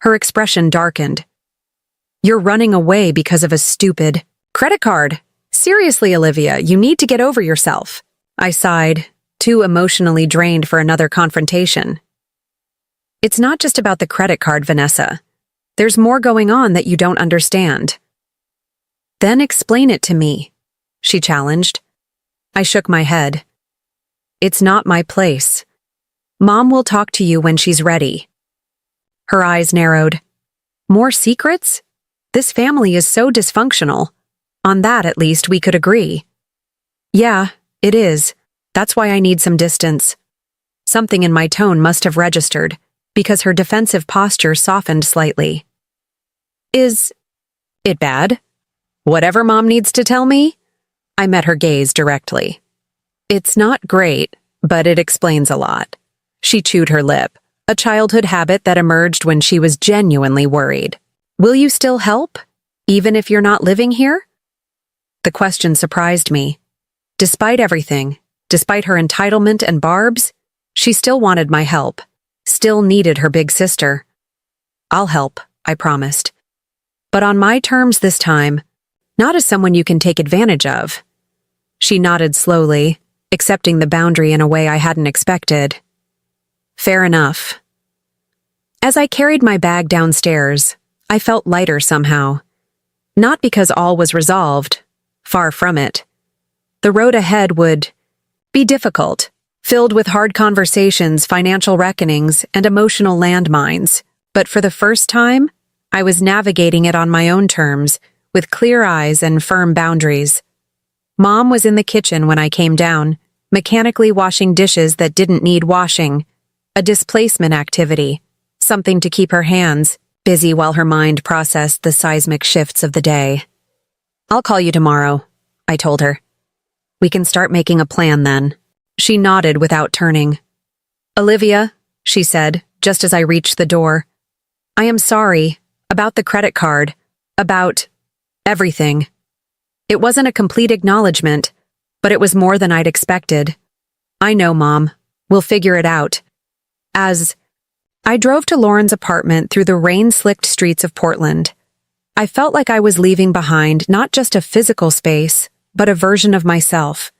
Her expression darkened. You're running away because of a stupid credit card. Seriously, Olivia, you need to get over yourself. I sighed, too emotionally drained for another confrontation. It's not just about the credit card, Vanessa. There's more going on that you don't understand. Then explain it to me, she challenged. I shook my head. It's not my place. Mom will talk to you when she's ready. Her eyes narrowed. More secrets? This family is so dysfunctional. On that, at least, we could agree. Yeah, it is. That's why I need some distance. Something in my tone must have registered, because her defensive posture softened slightly. Is it bad? Whatever Mom needs to tell me? I met her gaze directly. It's not great, but it explains a lot. She chewed her lip, a childhood habit that emerged when she was genuinely worried. Will you still help, even if you're not living here? The question surprised me. Despite everything, Despite her entitlement and barbs, she still wanted my help, still needed her big sister. "I'll help," I promised. "But on my terms this time, not as someone you can take advantage of." She nodded slowly, accepting the boundary in a way I hadn't expected. "Fair enough." As I carried my bag downstairs, I felt lighter somehow. Not because all was resolved, far from it. The road ahead would be difficult, filled with hard conversations, financial reckonings, and emotional landmines. But for the first time, I was navigating it on my own terms, with clear eyes and firm boundaries. Mom was in the kitchen when I came down, mechanically washing dishes that didn't need washing, a displacement activity, something to keep her hands busy while her mind processed the seismic shifts of the day. "I'll call you tomorrow," I told her. "We can start making a plan then." She nodded without turning. "Olivia," she said, just as I reached the door, "I am sorry about the credit card, about everything." It wasn't a complete acknowledgement, but it was more than I'd expected. "I know, Mom. We'll figure it out." As I drove to Lauren's apartment through the rain-slicked streets of Portland, I felt like I was leaving behind not just a physical space, but a version of myself.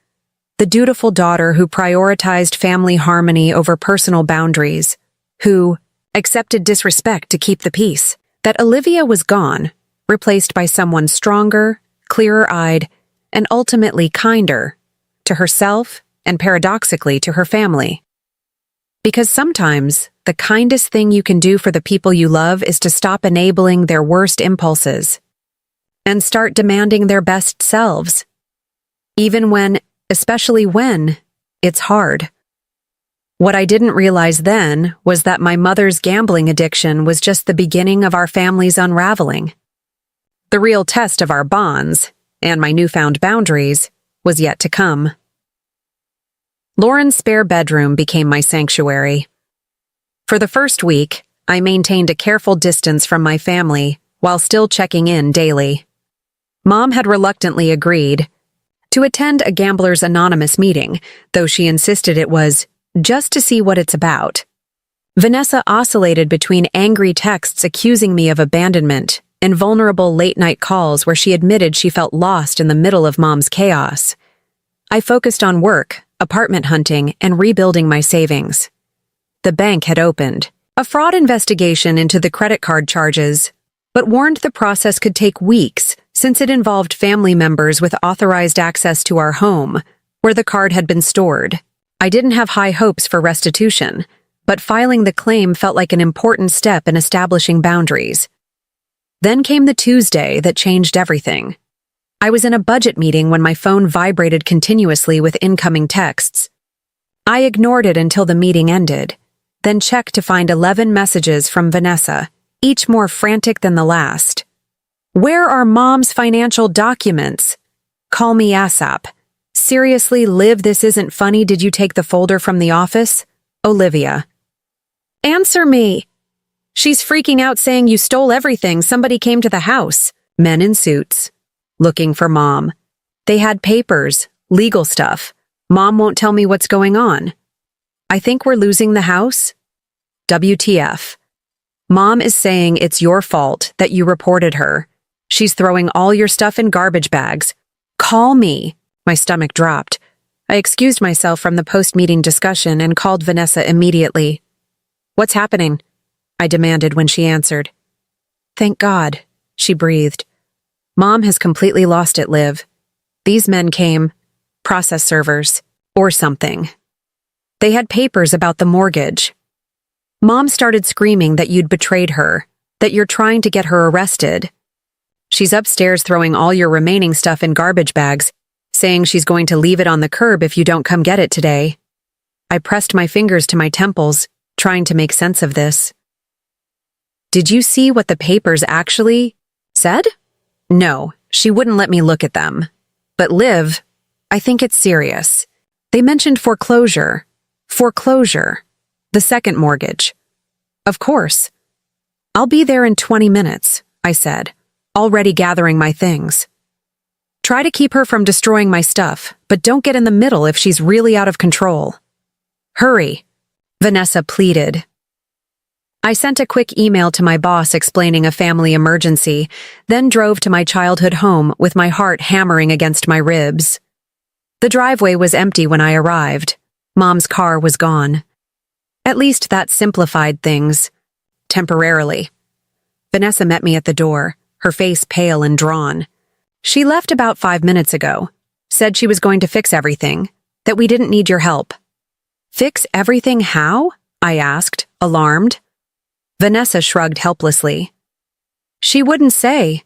The dutiful daughter who prioritized family harmony over personal boundaries, who accepted disrespect to keep the peace. That Olivia was gone, replaced by someone stronger, clearer-eyed, and ultimately kinder, to herself and paradoxically to her family. Because sometimes, the kindest thing you can do for the people you love is to stop enabling their worst impulses and start demanding their best selves. Even when, especially when, it's hard. What I didn't realize then was that my mother's gambling addiction was just the beginning of our family's unraveling. The real test of our bonds, and my newfound boundaries, was yet to come. Lauren's spare bedroom became my sanctuary. For the first week, I maintained a careful distance from my family while still checking in daily. Mom had reluctantly agreed to attend a Gamblers Anonymous meeting, though she insisted it was just to see what it's about. Vanessa oscillated between angry texts accusing me of abandonment and vulnerable late-night calls where she admitted she felt lost in the middle of Mom's chaos. I focused on work, apartment hunting, and rebuilding my savings. The bank had opened a fraud investigation into the credit card charges, but warned the process could take weeks since it involved family members with authorized access to our home, where the card had been stored. I didn't have high hopes for restitution, but filing the claim felt like an important step in establishing boundaries. Then came the Tuesday that changed everything. I was in a budget meeting when my phone vibrated continuously with incoming texts. I ignored it until the meeting ended, then checked to find 11 messages from Vanessa, each more frantic than the last. "Where are Mom's financial documents? Call me ASAP. Seriously, Liv, this isn't funny. Did you take the folder from the office? Olivia." "Answer me." "She's freaking out saying you stole everything. Somebody came to the house." Men in suits, looking for Mom. They had papers, legal stuff. Mom won't tell me what's going on. "I think we're losing the house." WTF. "Mom is saying it's your fault that you reported her. She's throwing all your stuff in garbage bags. Call me." My stomach dropped. I excused myself from the post-meeting discussion and called Vanessa immediately. "What's happening?" I demanded when she answered. "Thank God," she breathed. "Mom has completely lost it, Liv. These men came, process servers, or something. They had papers about the mortgage. Mom started screaming that you'd betrayed her, that you're trying to get her arrested. She's upstairs throwing all your remaining stuff in garbage bags, saying she's going to leave it on the curb if you don't come get it today." I pressed my fingers to my temples, trying to make sense of this. "Did you see what the papers actually said?" "No, she wouldn't let me look at them. But Liv, I think it's serious. They mentioned foreclosure. Foreclosure. The second mortgage." "Of course. I'll be there in 20 minutes, I said, already gathering my things." Try to keep her from destroying my stuff, but don't get in the middle if she's really out of control. Hurry, Vanessa pleaded. I sent a quick email to my boss explaining a family emergency, then drove to my childhood home with my heart hammering against my ribs. The driveway was empty when I arrived. Mom's car was gone. At least that simplified things. Temporarily. Vanessa met me at the door, her face pale and drawn. She left about 5 minutes ago. Said she was going to fix everything, that we didn't need your help. Fix everything how? I asked, alarmed. Vanessa shrugged helplessly. She wouldn't say,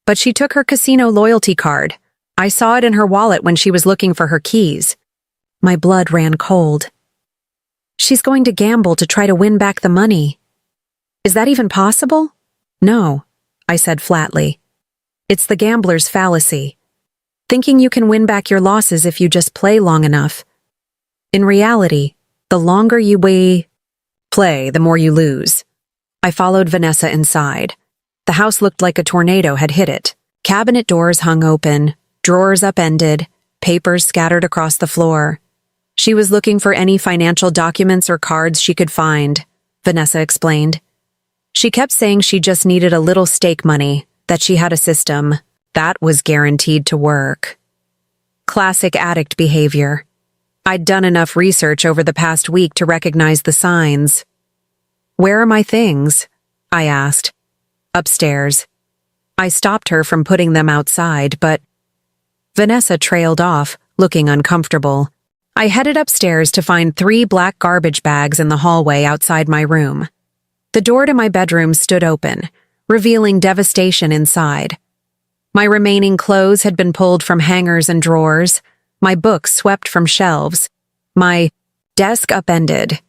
but she took her casino loyalty card. I saw it in her wallet when she was looking for her keys. My blood ran cold. She's going to gamble to try to win back the money. Is that even possible? No, I said flatly. It's the gambler's fallacy. Thinking you can win back your losses if you just play long enough. In reality, the longer you play, the more you lose. I followed Vanessa inside. The house looked like a tornado had hit it. Cabinet doors hung open, drawers upended, papers scattered across the floor. She was looking for any financial documents or cards she could find, Vanessa explained. She kept saying she just needed a little stake money, that she had a system. That was guaranteed to work. Classic addict behavior. I'd done enough research over the past week to recognize the signs. Where are my things? I asked. Upstairs. I stopped her from putting them outside, but Vanessa trailed off, looking uncomfortable. I headed upstairs to find 3 black garbage bags in the hallway outside my room. The door to my bedroom stood open, revealing devastation inside. My remaining clothes had been pulled from hangers and drawers, my books swept from shelves, my desk upended.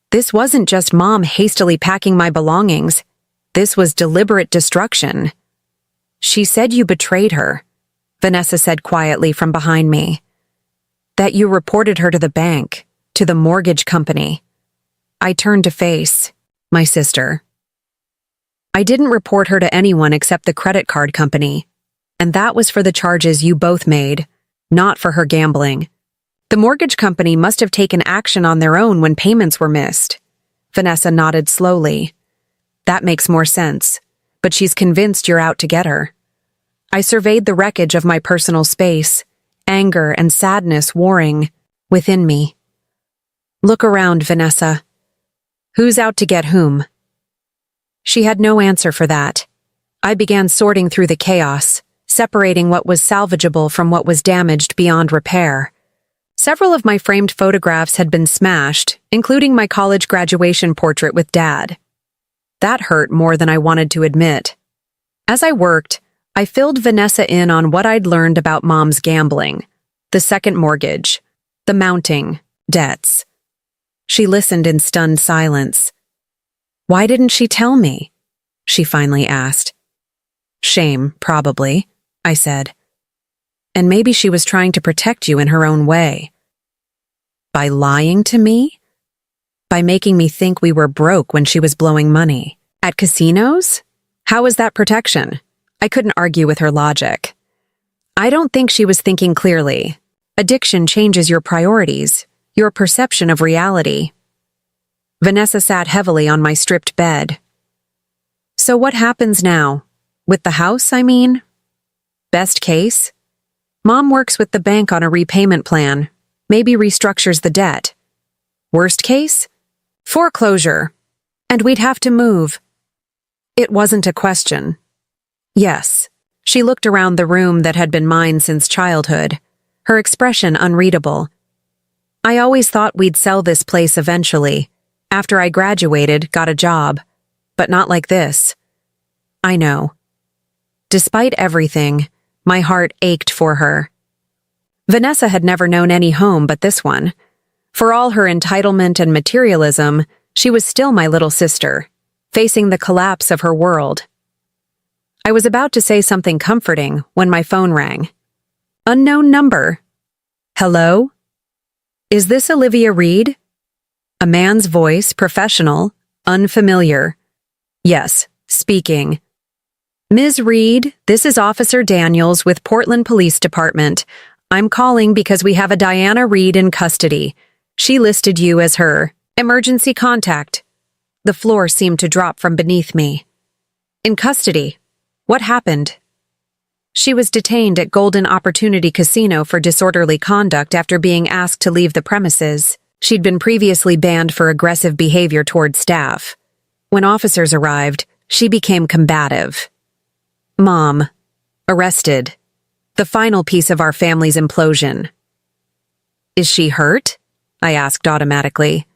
This wasn't just Mom hastily packing my belongings. This was deliberate destruction. She said you betrayed her, Vanessa said quietly from behind me. That you reported her to the bank, to the mortgage company. I turned to face my sister. I didn't report her to anyone except the credit card company, and that was for the charges you both made, not for her gambling. The mortgage company must have taken action on their own when payments were missed. Vanessa nodded slowly. That makes more sense, but she's convinced you're out to get her. I surveyed the wreckage of my personal space, anger and sadness warring within me. Look around, Vanessa. Who's out to get whom? She had no answer for that. I began sorting through the chaos, separating what was salvageable from what was damaged beyond repair. Several of my framed photographs had been smashed, including my college graduation portrait with Dad. That hurt more than I wanted to admit. As I worked, I filled Vanessa in on what I'd learned about Mom's gambling, the second mortgage, the mounting debts. She listened in stunned silence. Why didn't she tell me? She finally asked. Shame, probably, I said. And maybe she was trying to protect you in her own way. By lying to me? By making me think we were broke when she was blowing money. At casinos? How was that protection? I couldn't argue with her logic. I don't think she was thinking clearly. Addiction changes your priorities, your perception of reality. Vanessa sat heavily on my stripped bed. So what happens now? With the house, I mean? Best case? Mom works with the bank on a repayment plan, maybe restructures the debt. Worst case? Foreclosure. And we'd have to move. It wasn't a question. Yes. She looked around the room that had been mine since childhood, her expression unreadable. I always thought we'd sell this place eventually, after I graduated, got a job, but not like this. I know. Despite everything, my heart ached for her. Vanessa had never known any home but this one. For all her entitlement and materialism, she was still my little sister, facing the collapse of her world. I was about to say something comforting when my phone rang. Unknown number. Hello? Is this Olivia Reed? A man's voice, professional, unfamiliar. Yes, speaking. Ms. Reed, this is Officer Daniels with Portland Police Department. I'm calling because we have a Diana Reed in custody. She listed you as her emergency contact. The floor seemed to drop from beneath me. In custody? What happened? She was detained at Golden Opportunity Casino for disorderly conduct after being asked to leave the premises. She'd been previously banned for aggressive behavior toward staff. When officers arrived, she became combative. Mom. Arrested. The final piece of our family's implosion. Is she hurt? I asked automatically.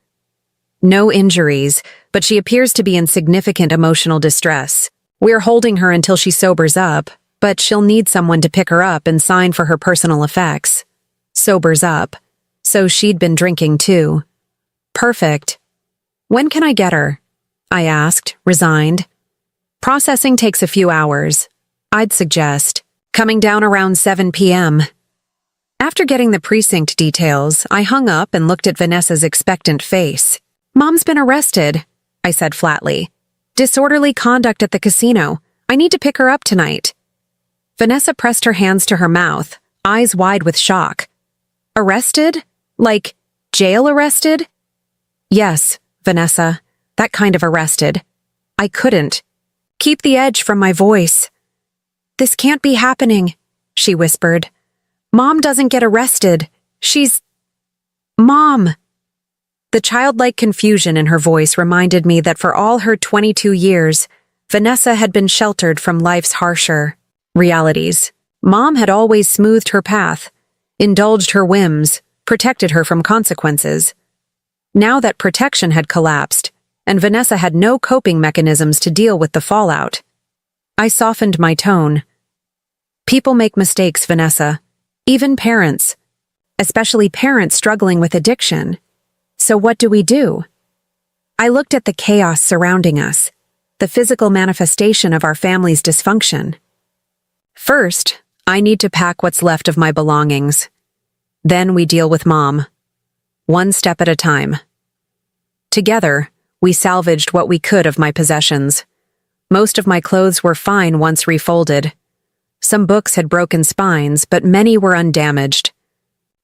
No injuries, but she appears to be in significant emotional distress. We're holding her until she sobers up, but she'll need someone to pick her up and sign for her personal effects. Sobers up. So she'd been drinking too. Perfect. When can I get her? I asked, resigned. Processing takes a few hours. I'd suggest coming down around 7 p.m. After getting the precinct details, I hung up and looked at Vanessa's expectant face. Mom's been arrested, I said flatly. Disorderly conduct at the casino. I need to pick her up tonight. Vanessa pressed her hands to her mouth, eyes wide with shock. Arrested? Like, jail arrested? Yes, Vanessa, that kind of arrested. I couldn't. Keep the edge from my voice. This can't be happening, she whispered. Mom doesn't get arrested. She's... Mom! The childlike confusion in her voice reminded me that for all her 22 years, Vanessa had been sheltered from life's harsher realities. Mom had always smoothed her path, indulged her whims, protected her from consequences. Now that protection had collapsed, and Vanessa had no coping mechanisms to deal with the fallout, I softened my tone. People make mistakes, Vanessa. Even parents. Especially parents struggling with addiction. So what do we do? I looked at the chaos surrounding us, the physical manifestation of our family's dysfunction. First, I need to pack what's left of my belongings. Then we deal with Mom. One step at a time. Together, we salvaged what we could of my possessions. Most of my clothes were fine once refolded. Some books had broken spines, but many were undamaged.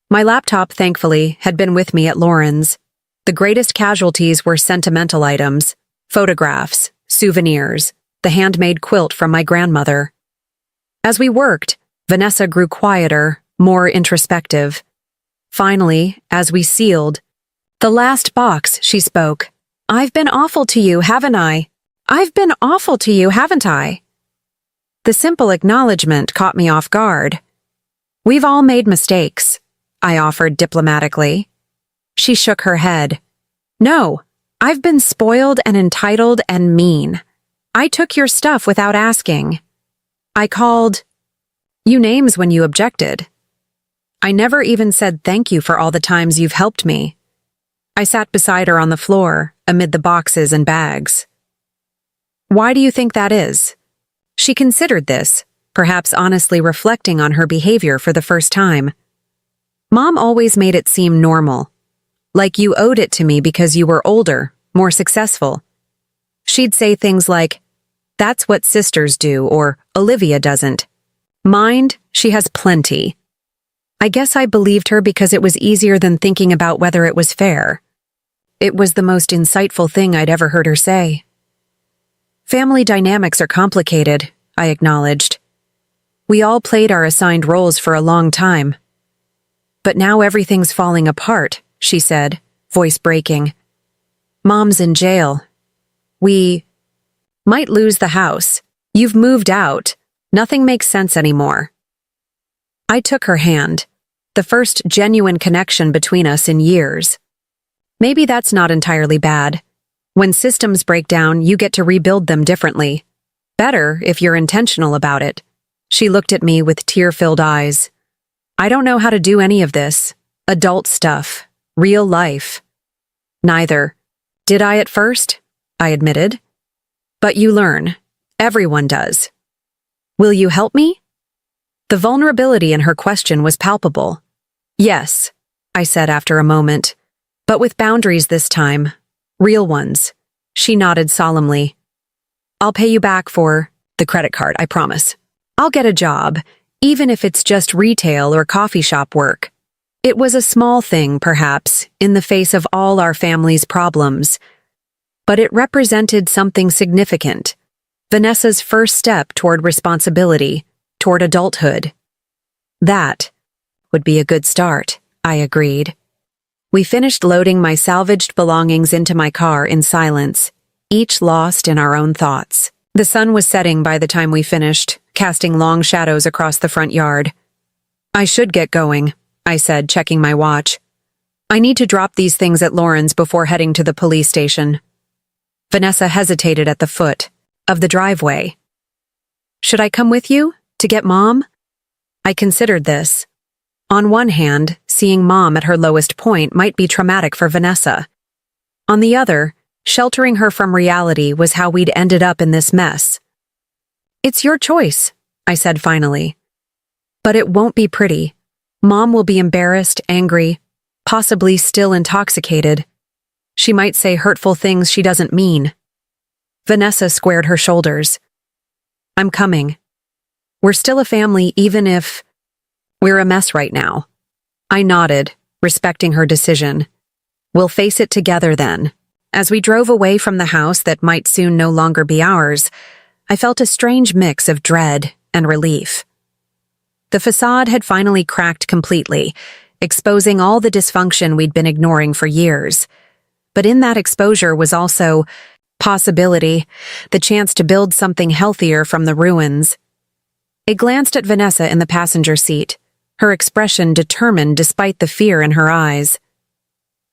My laptop, thankfully, had been with me at Lauren's. The greatest casualties were sentimental items, photographs, souvenirs, the handmade quilt from my grandmother. As we worked, Vanessa grew quieter, more introspective. Finally, as we sealed, the last box, she spoke. I've been awful to you, haven't I? I've been awful to you, haven't I? The simple acknowledgement caught me off guard. We've all made mistakes, I offered diplomatically. She shook her head. No, I've been spoiled and entitled and mean. I took your stuff without asking. I called you names when you objected. I never even said thank you for all the times you've helped me. I sat beside her on the floor, amid the boxes and bags. Why do you think that is? She considered this, perhaps honestly reflecting on her behavior for the first time. Mom always made it seem normal. Like you owed it to me because you were older, more successful. She'd say things like, "That's what sisters do," or "Olivia doesn't." Mind, she has plenty. I guess I believed her because it was easier than thinking about whether it was fair. It was the most insightful thing I'd ever heard her say. Family dynamics are complicated, I acknowledged. We all played our assigned roles for a long time. But now everything's falling apart, she said, voice breaking. Mom's in jail. We might lose the house. You've moved out. Nothing makes sense anymore. I took her hand, the first genuine connection between us in years. Maybe that's not entirely bad. When systems break down, you get to rebuild them differently. Better if you're intentional about it. She looked at me with tear-filled eyes. I don't know how to do any of this. Adult stuff. Real life. Neither. Did I at first? I admitted. But you learn. Everyone does. Will you help me? The vulnerability in her question was palpable. Yes, I said after a moment, but with boundaries this time. Real ones. She nodded solemnly. I'll pay you back for The credit card, I promise. I'll get a job, even if it's just retail or coffee shop work. It was a small thing, perhaps, in the face of all our family's problems. But it represented something significant. Vanessa's first step toward responsibility, toward adulthood. That would be a good start, I agreed. We finished loading my salvaged belongings into my car in silence, each lost in our own thoughts. The sun was setting by the time we finished, casting long shadows across the front yard. I should get going, I said, checking my watch. I need to drop these things at Lauren's before heading to the police station. Vanessa hesitated at the foot of the driveway. Should I come with you to get Mom? I considered this. On one hand, seeing Mom at her lowest point might be traumatic for Vanessa. On the other, sheltering her from reality was how we'd ended up in this mess. It's your choice, I said finally. But it won't be pretty. Mom will be embarrassed, angry, possibly still intoxicated. She might say hurtful things she doesn't mean. Vanessa squared her shoulders. I'm coming. We're still a family even if we're a mess right now. I nodded, respecting her decision. We'll face it together then. As we drove away from the house that might soon no longer be ours, I felt a strange mix of dread and relief. The facade had finally cracked completely, exposing all the dysfunction we'd been ignoring for years. But in that exposure was also possibility, the chance to build something healthier from the ruins. I glanced at Vanessa in the passenger seat, her expression determined despite the fear in her eyes.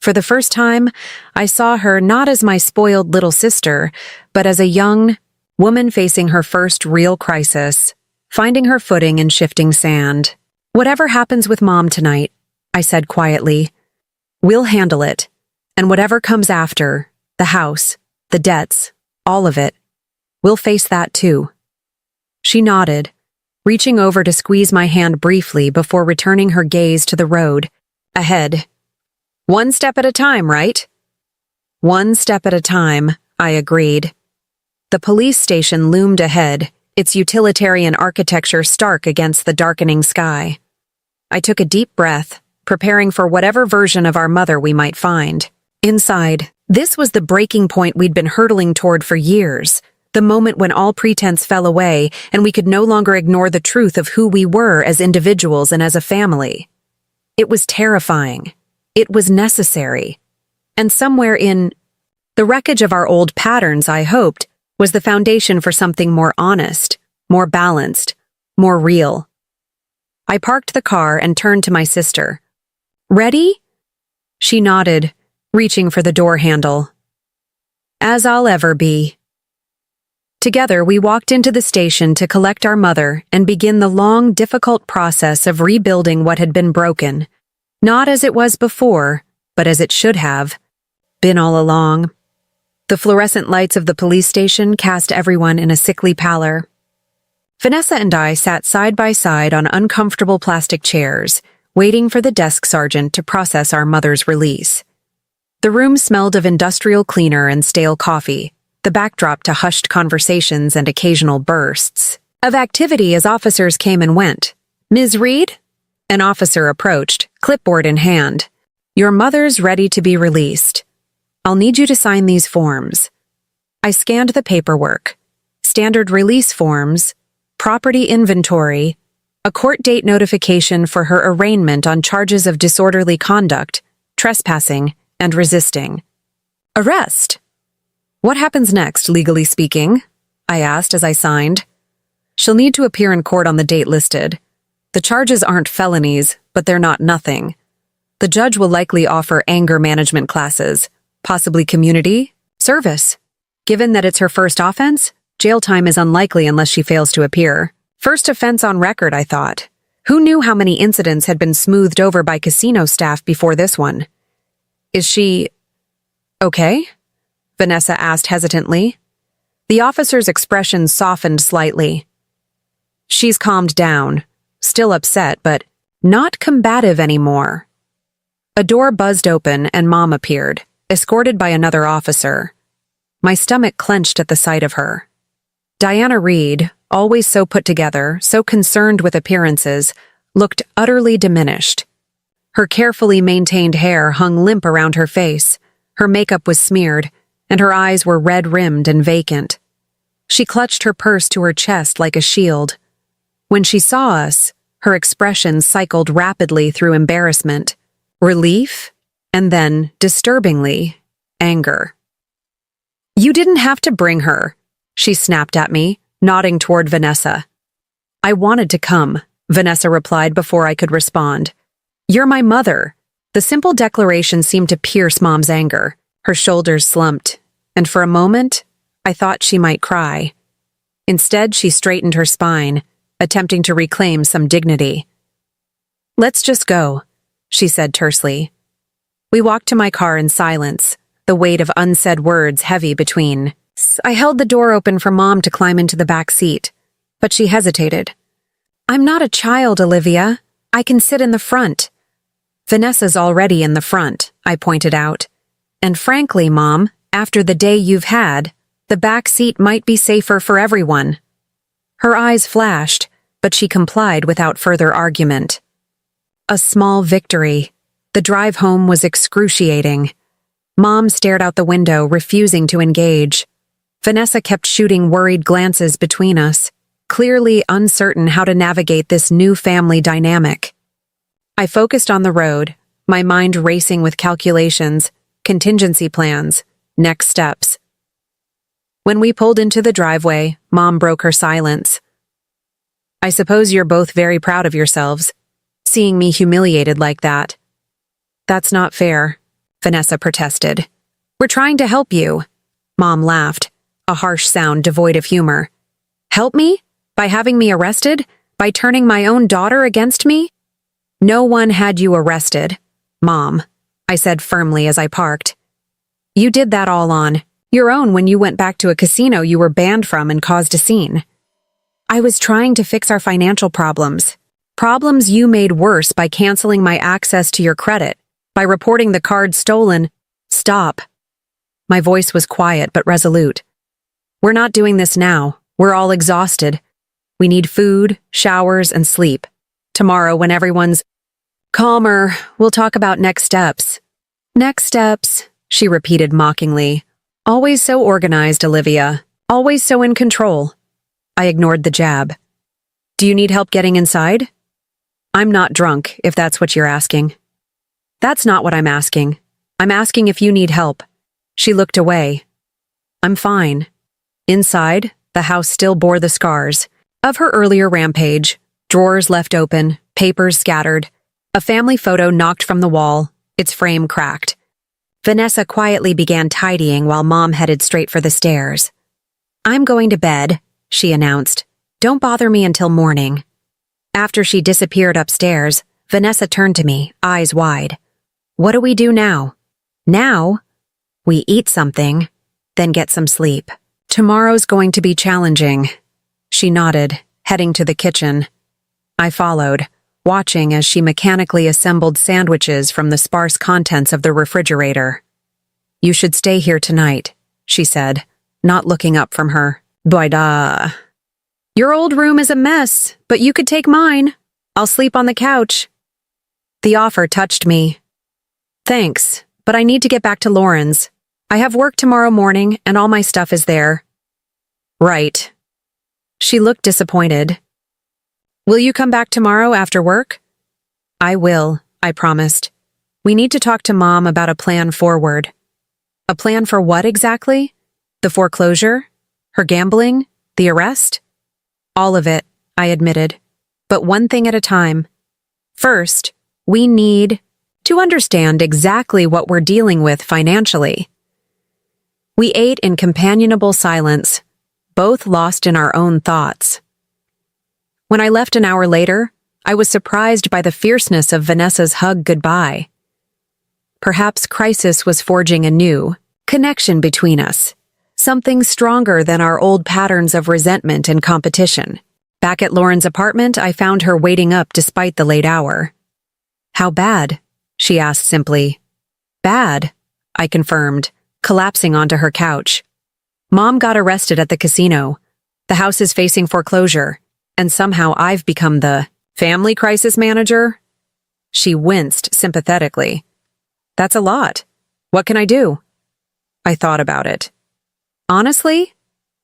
For the first time, I saw her not as my spoiled little sister, but as a young woman facing her first real crisis, finding her footing in shifting sand. Whatever happens with Mom tonight, I said quietly, we'll handle it. And whatever comes after, the house, the debts, all of it, we'll face that too. She nodded, reaching over to squeeze my hand briefly before returning her gaze to the road ahead. One step at a time, right? One step at a time, I agreed. The police station loomed ahead, its utilitarian architecture stark against the darkening sky. I took a deep breath, preparing for whatever version of our mother we might find. Inside, this was the breaking point we'd been hurtling toward for years, the moment when all pretense fell away and we could no longer ignore the truth of who we were as individuals and as a family. It was terrifying. It was necessary. And somewhere in the wreckage of our old patterns, I hoped, was the foundation for something more honest, more balanced, more real. I parked the car and turned to my sister. Ready? She nodded, reaching for the door handle. As I'll ever be. Together, we walked into the station to collect our mother and begin the long, difficult process of rebuilding what had been broken, not as it was before, but as it should have been all along. The fluorescent lights of the police station cast everyone in a sickly pallor. Vanessa and I sat side by side on uncomfortable plastic chairs, waiting for the desk sergeant to process our mother's release. The room smelled of industrial cleaner and stale coffee, the backdrop to hushed conversations and occasional bursts of activity as officers came and went. Ms. Reed? An officer approached, clipboard in hand. Your mother's ready to be released. I'll need you to sign these forms. I scanned the paperwork. Standard release forms, property inventory, a court date notification for her arraignment on charges of disorderly conduct, trespassing, and resisting. Arrest? What happens next, legally speaking? I asked as I signed. She'll need to appear in court on the date listed. The charges aren't felonies, but they're not nothing. The judge will likely offer anger management classes, possibly community service. Given that it's her first offense, jail time is unlikely unless she fails to appear. First offense on record, I thought. Who knew how many incidents had been smoothed over by casino staff before this one? Is she okay? Vanessa asked hesitantly. The officer's expression softened slightly. She's calmed down, still upset, but not combative anymore. A door buzzed open and Mom appeared, escorted by another officer. My stomach clenched at the sight of her. Diana Reed, always so put together, so concerned with appearances, looked utterly diminished. Her carefully maintained hair hung limp around her face, her makeup was smeared, and her eyes were red-rimmed and vacant. She clutched her purse to her chest like a shield. When she saw us, her expression cycled rapidly through embarrassment, relief, and then, disturbingly, anger. "You didn't have to bring her," she snapped at me, nodding toward Vanessa. "I wanted to come," Vanessa replied before I could respond. "You're my mother." The simple declaration seemed to pierce Mom's anger. Her shoulders slumped, and for a moment, I thought she might cry. Instead, she straightened her spine, attempting to reclaim some dignity. "Let's just go," she said tersely. We walked to my car in silence, the weight of unsaid words heavy between. I held the door open for Mom to climb into the back seat, but she hesitated. "I'm not a child, Olivia. I can sit in the front." "Vanessa's already in the front," I pointed out. "And frankly, Mom, after the day you've had, the back seat might be safer for everyone." Her eyes flashed, but she complied without further argument. A small victory. The drive home was excruciating. Mom stared out the window, refusing to engage. Vanessa kept shooting worried glances between us, clearly uncertain how to navigate this new family dynamic. I focused on the road, my mind racing with calculations, contingency plans, next steps. When we pulled into the driveway, Mom broke her silence. "I suppose you're both very proud of yourselves, seeing me humiliated like that." "That's not fair," Vanessa protested. "We're trying to help you." Mom laughed, a harsh sound devoid of humor. "Help me? By having me arrested? By turning my own daughter against me?" "No one had you arrested, Mom," I said firmly as I parked. "You did that all on your own when you went back to a casino you were banned from and caused a scene. I was trying to fix our financial problems. Problems you made worse by canceling my access to your credit, by reporting the card stolen." "Stop." My voice was quiet but resolute. "We're not doing this now. We're all exhausted. We need food, showers, and sleep. Tomorrow, when everyone's calmer, we'll talk about next steps." "Next steps," she repeated mockingly. "Always so organized, Olivia. Always so in control." I ignored the jab. "Do you need help getting inside?" "I'm not drunk, if that's what you're asking." "That's not what I'm asking. I'm asking if you need help." She looked away. "I'm fine." Inside, the house still bore the scars of her earlier rampage, drawers left open, papers scattered, a family photo knocked from the wall, its frame cracked. Vanessa quietly began tidying while Mom headed straight for the stairs. "I'm going to bed," she announced. "Don't bother me until morning." After she disappeared upstairs, Vanessa turned to me, eyes wide. "What do we do now?" "Now? We eat something, then get some sleep. Tomorrow's going to be challenging." She nodded, heading to the kitchen. I followed, watching as she mechanically assembled sandwiches from the sparse contents of the refrigerator. "You should stay here tonight," she said, not looking up from her. "Boida. Your old room is a mess, but you could take mine. I'll sleep on the couch." The offer touched me. "Thanks, but I need to get back to Lauren's. I have work tomorrow morning and all my stuff is there." "Right." She looked disappointed. "Will you come back tomorrow after work?" "I will," I promised. "We need to talk to Mom about a plan forward." "A plan for what exactly? The foreclosure? Her gambling? The arrest?" "All of it," I admitted, "but one thing at a time. First, we need to understand exactly what we're dealing with financially." We ate in companionable silence, both lost in our own thoughts. When I left an hour later, I was surprised by the fierceness of Vanessa's hug goodbye. Perhaps crisis was forging a new connection between us, something stronger than our old patterns of resentment and competition. Back at Lauren's apartment, I found her waiting up despite the late hour. "How bad?" she asked simply. "Bad," I confirmed, collapsing onto her couch. "Mom got arrested at the casino. The house is facing foreclosure, and somehow I've become the family crisis manager. She winced sympathetically. That's a lot. What can I do? I thought about it. Honestly,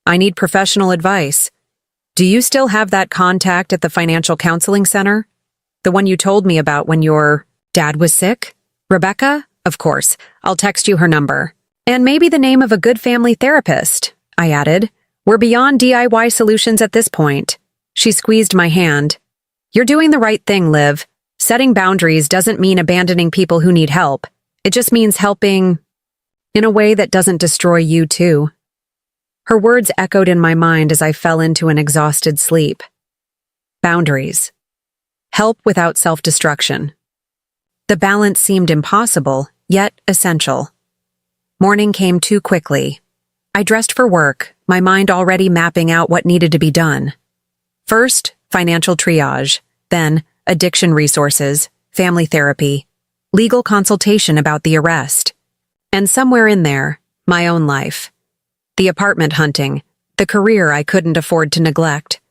I need professional advice. Do you still have that contact at the financial counseling center? The one you told me about when your dad was sick? Rebecca? Of course. I'll text you her number. And maybe the name of a good family therapist, I added. We're beyond DIY solutions at this point. She squeezed my hand. You're doing the right thing, Liv. Setting boundaries doesn't mean abandoning people who need help. It just means helping in a way that doesn't destroy you too. Her words echoed in my mind as I fell into an exhausted sleep. Boundaries. Help without self-destruction. The balance seemed impossible, yet essential. Morning came too quickly. I dressed for work, my mind already mapping out what needed to be done. First, financial triage, then addiction resources, family therapy, legal consultation about the arrest, and somewhere in there, my own life. The apartment hunting, the career I couldn't afford to neglect,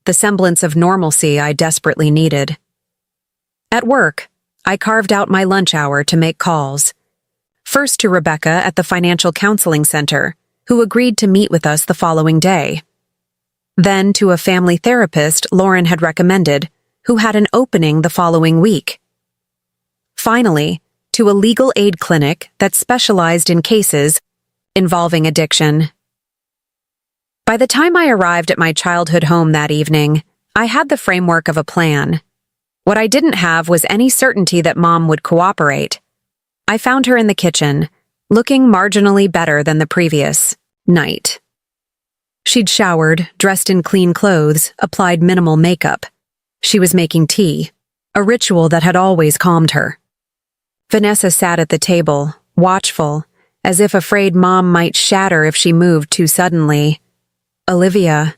the semblance of normalcy I desperately needed. At work, I carved out my lunch hour to make calls. First to Rebecca at the Financial Counseling Center, who agreed to meet with us the following day. Then to a family therapist Lauren had recommended, who had an opening the following week. Finally, to a legal aid clinic that specialized in cases involving addiction. By the time I arrived at my childhood home that evening, I had the framework of a plan. What I didn't have was any certainty that Mom would cooperate. I found her in the kitchen, looking marginally better than the previous night. She'd showered, dressed in clean clothes, applied minimal makeup. She was making tea, a ritual that had always calmed her. Vanessa sat at the table, watchful, as if afraid Mom might shatter if she moved too suddenly. Olivia.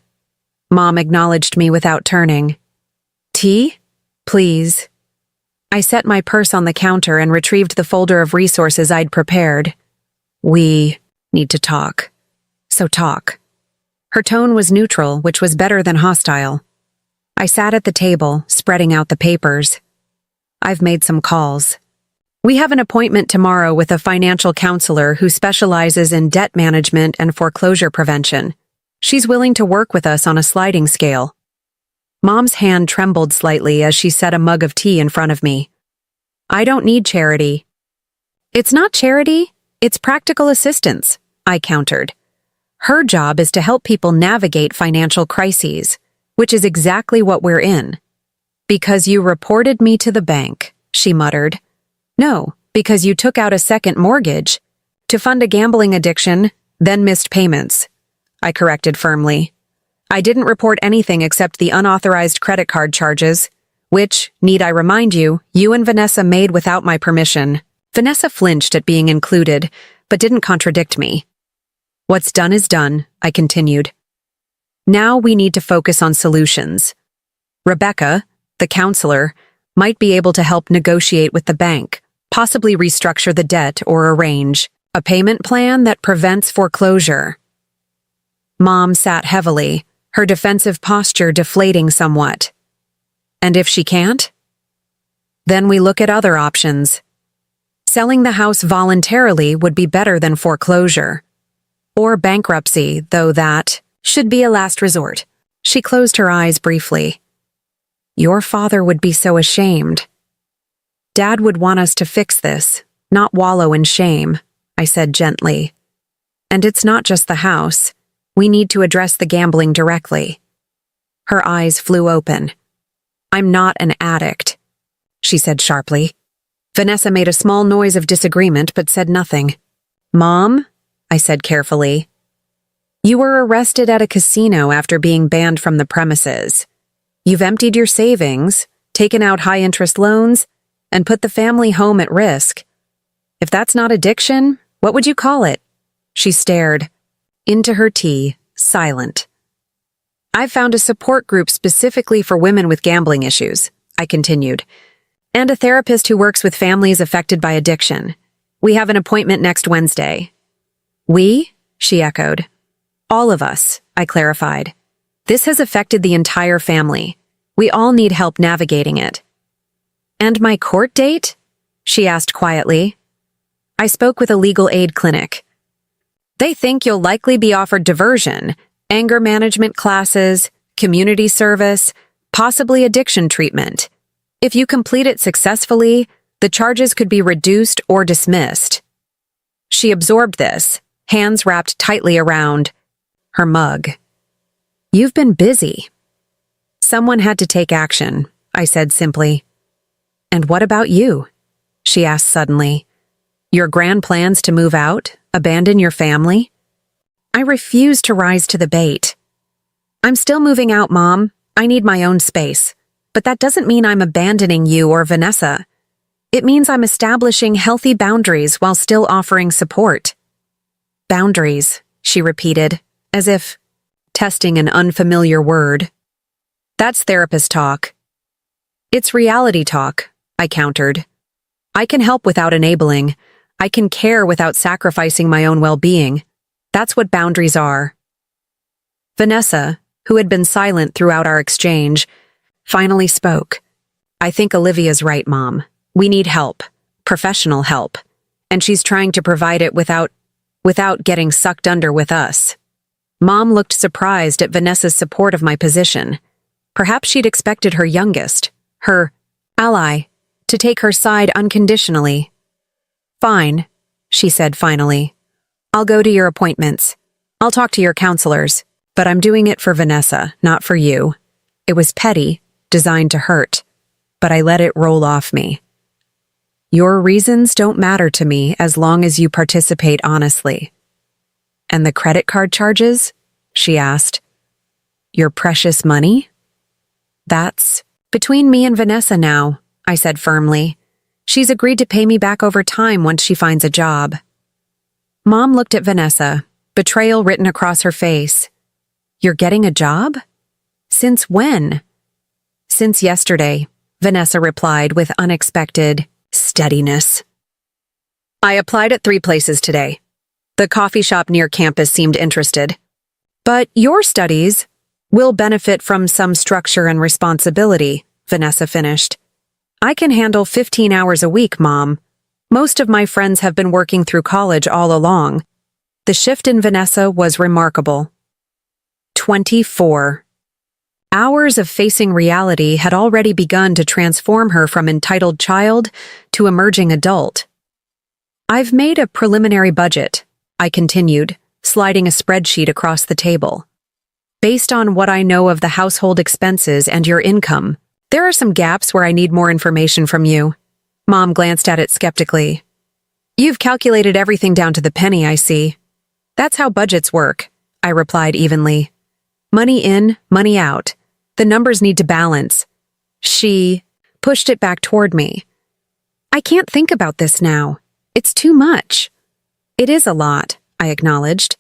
Mom acknowledged me without turning. Tea? Please. I set my purse on the counter and retrieved the folder of resources I'd prepared. We need to talk. So talk. Her tone was neutral, which was better than hostile. I sat at the table, spreading out the papers. I've made some calls. We have an appointment tomorrow with a financial counselor who specializes in debt management and foreclosure prevention. She's willing to work with us on a sliding scale. Mom's hand trembled slightly as she set a mug of tea in front of me. I don't need charity. It's not charity, it's practical assistance, I countered. Her job is to help people navigate financial crises, which is exactly what we're in. Because you reported me to the bank, she muttered. No, because you took out a second mortgage to fund a gambling addiction, then missed payments, I corrected firmly. I didn't report anything except the unauthorized credit card charges, which, need I remind you, you and Vanessa made without my permission. Vanessa flinched at being included, but didn't contradict me. What's done is done, I continued. Now we need to focus on solutions. Rebecca, the counselor, might be able to help negotiate with the bank, possibly restructure the debt or arrange a payment plan that prevents foreclosure. Mom sat heavily, her defensive posture deflating somewhat. And if she can't? Then we look at other options. Selling the house voluntarily would be better than foreclosure. Or bankruptcy, though that should be a last resort. She closed her eyes briefly. Your father would be so ashamed. Dad would want us to fix this, not wallow in shame, I said gently. And it's not just the house. We need to address the gambling directly. Her eyes flew open. I'm not an addict, she said sharply. Vanessa made a small noise of disagreement but said nothing. Mom, I said carefully. You were arrested at a casino after being banned from the premises. You've emptied your savings, taken out high-interest loans, and put the family home at risk. If that's not addiction, what would you call it? She stared into her tea, silent. I've found a support group specifically for women with gambling issues, I continued, and a therapist who works with families affected by addiction. We have an appointment next Wednesday. We? She echoed. All of us, I clarified. This has affected the entire family. We all need help navigating it. And my court date? She asked quietly. I spoke with a legal aid clinic. They think you'll likely be offered diversion, anger management classes, community service, possibly addiction treatment. If you complete it successfully, the charges could be reduced or dismissed. She absorbed this, hands wrapped tightly around her mug. You've been busy. Someone had to take action, I said simply. And what about you? She asked suddenly. Your grand plans to move out, abandon your family? I refused to rise to the bait. I'm still moving out, Mom. I need my own space. But that doesn't mean I'm abandoning you or Vanessa. It means I'm establishing healthy boundaries while still offering support. Boundaries, she repeated, as if testing an unfamiliar word. That's therapist talk. It's reality talk, I countered. I can help without enabling. I can care without sacrificing my own well-being. That's what boundaries are. Vanessa, who had been silent throughout our exchange, finally spoke. I think Olivia's right, Mom. We need help, professional help, and she's trying to provide it without getting sucked under with us. Mom looked surprised at Vanessa's support of my position. Perhaps she'd expected her youngest, her ally, to take her side unconditionally. Fine, she said finally. I'll go to your appointments. I'll talk to your counselors, but I'm doing it for Vanessa, not for you. It was petty, designed to hurt, but I let it roll off me. Your reasons don't matter to me as long as you participate honestly. And the credit card charges? She asked. Your precious money? That's between me and Vanessa now, I said firmly. She's agreed to pay me back over time once she finds a job. Mom looked at Vanessa, betrayal written across her face. You're getting a job? Since when? Since yesterday, Vanessa replied with unexpected steadiness. I applied at 3 places today. The coffee shop near campus seemed interested. But your studies will benefit from some structure and responsibility, Vanessa finished. I can handle 15 hours a week, Mom. Most of my friends have been working through college all along. The shift in Vanessa was remarkable. 24 hours of facing reality had already begun to transform her from entitled child to emerging adult. I've made a preliminary budget, I continued, sliding a spreadsheet across the table. Based on what I know of the household expenses and your income, there are some gaps where I need more information from you. Mom glanced at it skeptically. You've calculated everything down to the penny, I see. That's how budgets work, I replied evenly. Money in, money out. The numbers need to balance. She pushed it back toward me. I can't think about this now. It's too much. It is a lot, I acknowledged.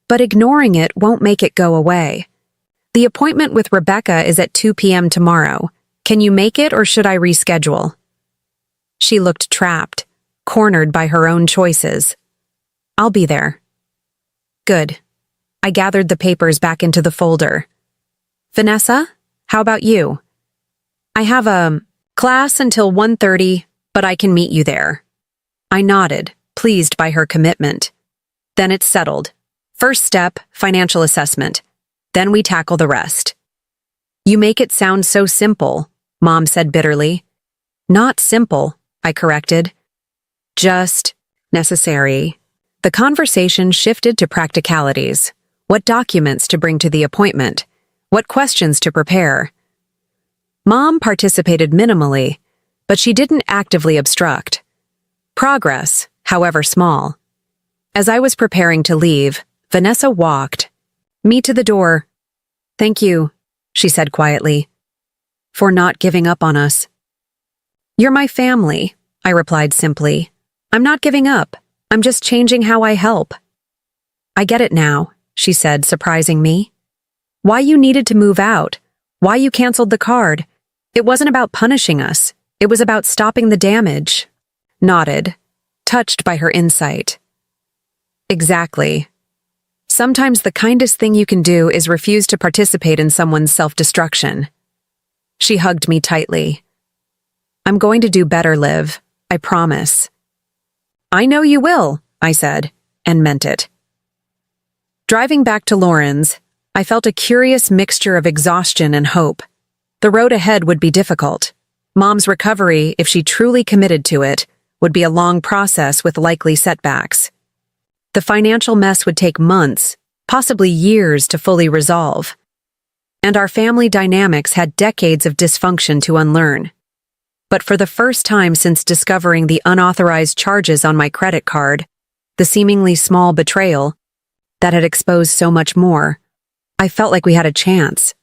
But ignoring it won't make it go away. The appointment with Rebecca is at 2 p.m. tomorrow. Can you make it or should I reschedule? She looked trapped, cornered by her own choices. I'll be there. Good. I gathered the papers back into the folder. Vanessa, how about you? I have a class until 1:30, but I can meet you there. I nodded, pleased by her commitment. Then it's settled. First step, financial assessment. Then we tackle the rest. You make it sound so simple, Mom said bitterly. Not simple, I corrected. Just necessary. The conversation shifted to practicalities. What documents to bring to the appointment? What questions to prepare? Mom participated minimally, but she didn't actively obstruct. Progress, however small. As I was preparing to leave, Vanessa walked me to the door. Thank you, she said quietly, for not giving up on us. You're my family, I replied simply. I'm not giving up. I'm just changing how I help. I get it now, she said, surprising me. Why you needed to move out, why you canceled the card. It wasn't about punishing us. It was about stopping the damage. Nodded, touched by her insight. Exactly. Sometimes the kindest thing you can do is refuse to participate in someone's self-destruction. She hugged me tightly. I'm going to do better, Liv. I promise. I know you will, I said, and meant it. Driving back to Lauren's, I felt a curious mixture of exhaustion and hope. The road ahead would be difficult. Mom's recovery, if she truly committed to it, would be a long process with likely setbacks. The financial mess would take months, possibly years to fully resolve. And our family dynamics had decades of dysfunction to unlearn. But for the first time since discovering the unauthorized charges on my credit card, the seemingly small betrayal that had exposed so much more, I felt like we had a chance.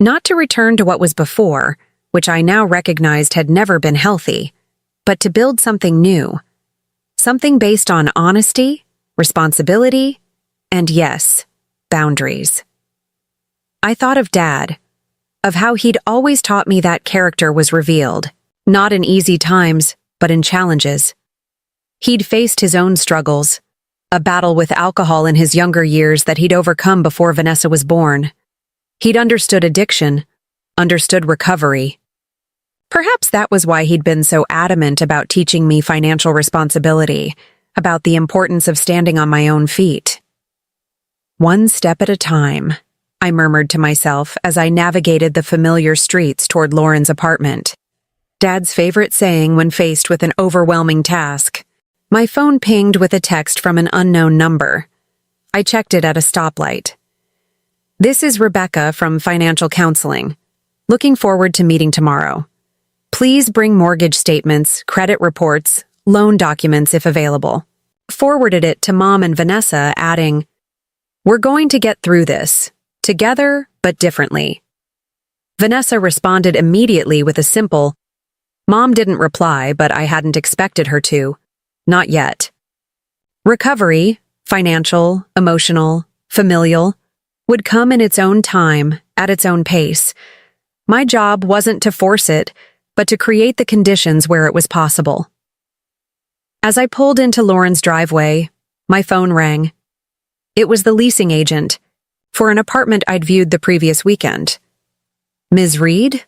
Not to return to what was before, which I now recognized had never been healthy, but to build something new. Something based on honesty, responsibility, and yes, boundaries. I thought of Dad, of how he'd always taught me that character was revealed, not in easy times, but in challenges. He'd faced his own struggles, a battle with alcohol in his younger years that he'd overcome before Vanessa was born. He'd understood addiction, understood recovery. Perhaps that was why he'd been so adamant about teaching me financial responsibility, about the importance of standing on my own feet. One step at a time, I murmured to myself as I navigated the familiar streets toward Lauren's apartment. Dad's favorite saying when faced with an overwhelming task. My phone pinged with a text from an unknown number. I checked it at a stoplight. This is Rebecca from Financial Counseling. Looking forward to meeting tomorrow. Please bring mortgage statements, credit reports, loan documents if available. Forwarded it to Mom and Vanessa, adding, We're going to get through this, together but differently. Vanessa responded immediately with a simple, Mom didn't reply, but I hadn't expected her to. Not yet. Recovery, financial, emotional, familial, would come in its own time, at its own pace. My job wasn't to force it, but to create the conditions where it was possible. As I pulled into Lauren's driveway, my phone rang. It was the leasing agent, for an apartment I'd viewed the previous weekend. Ms. Reed?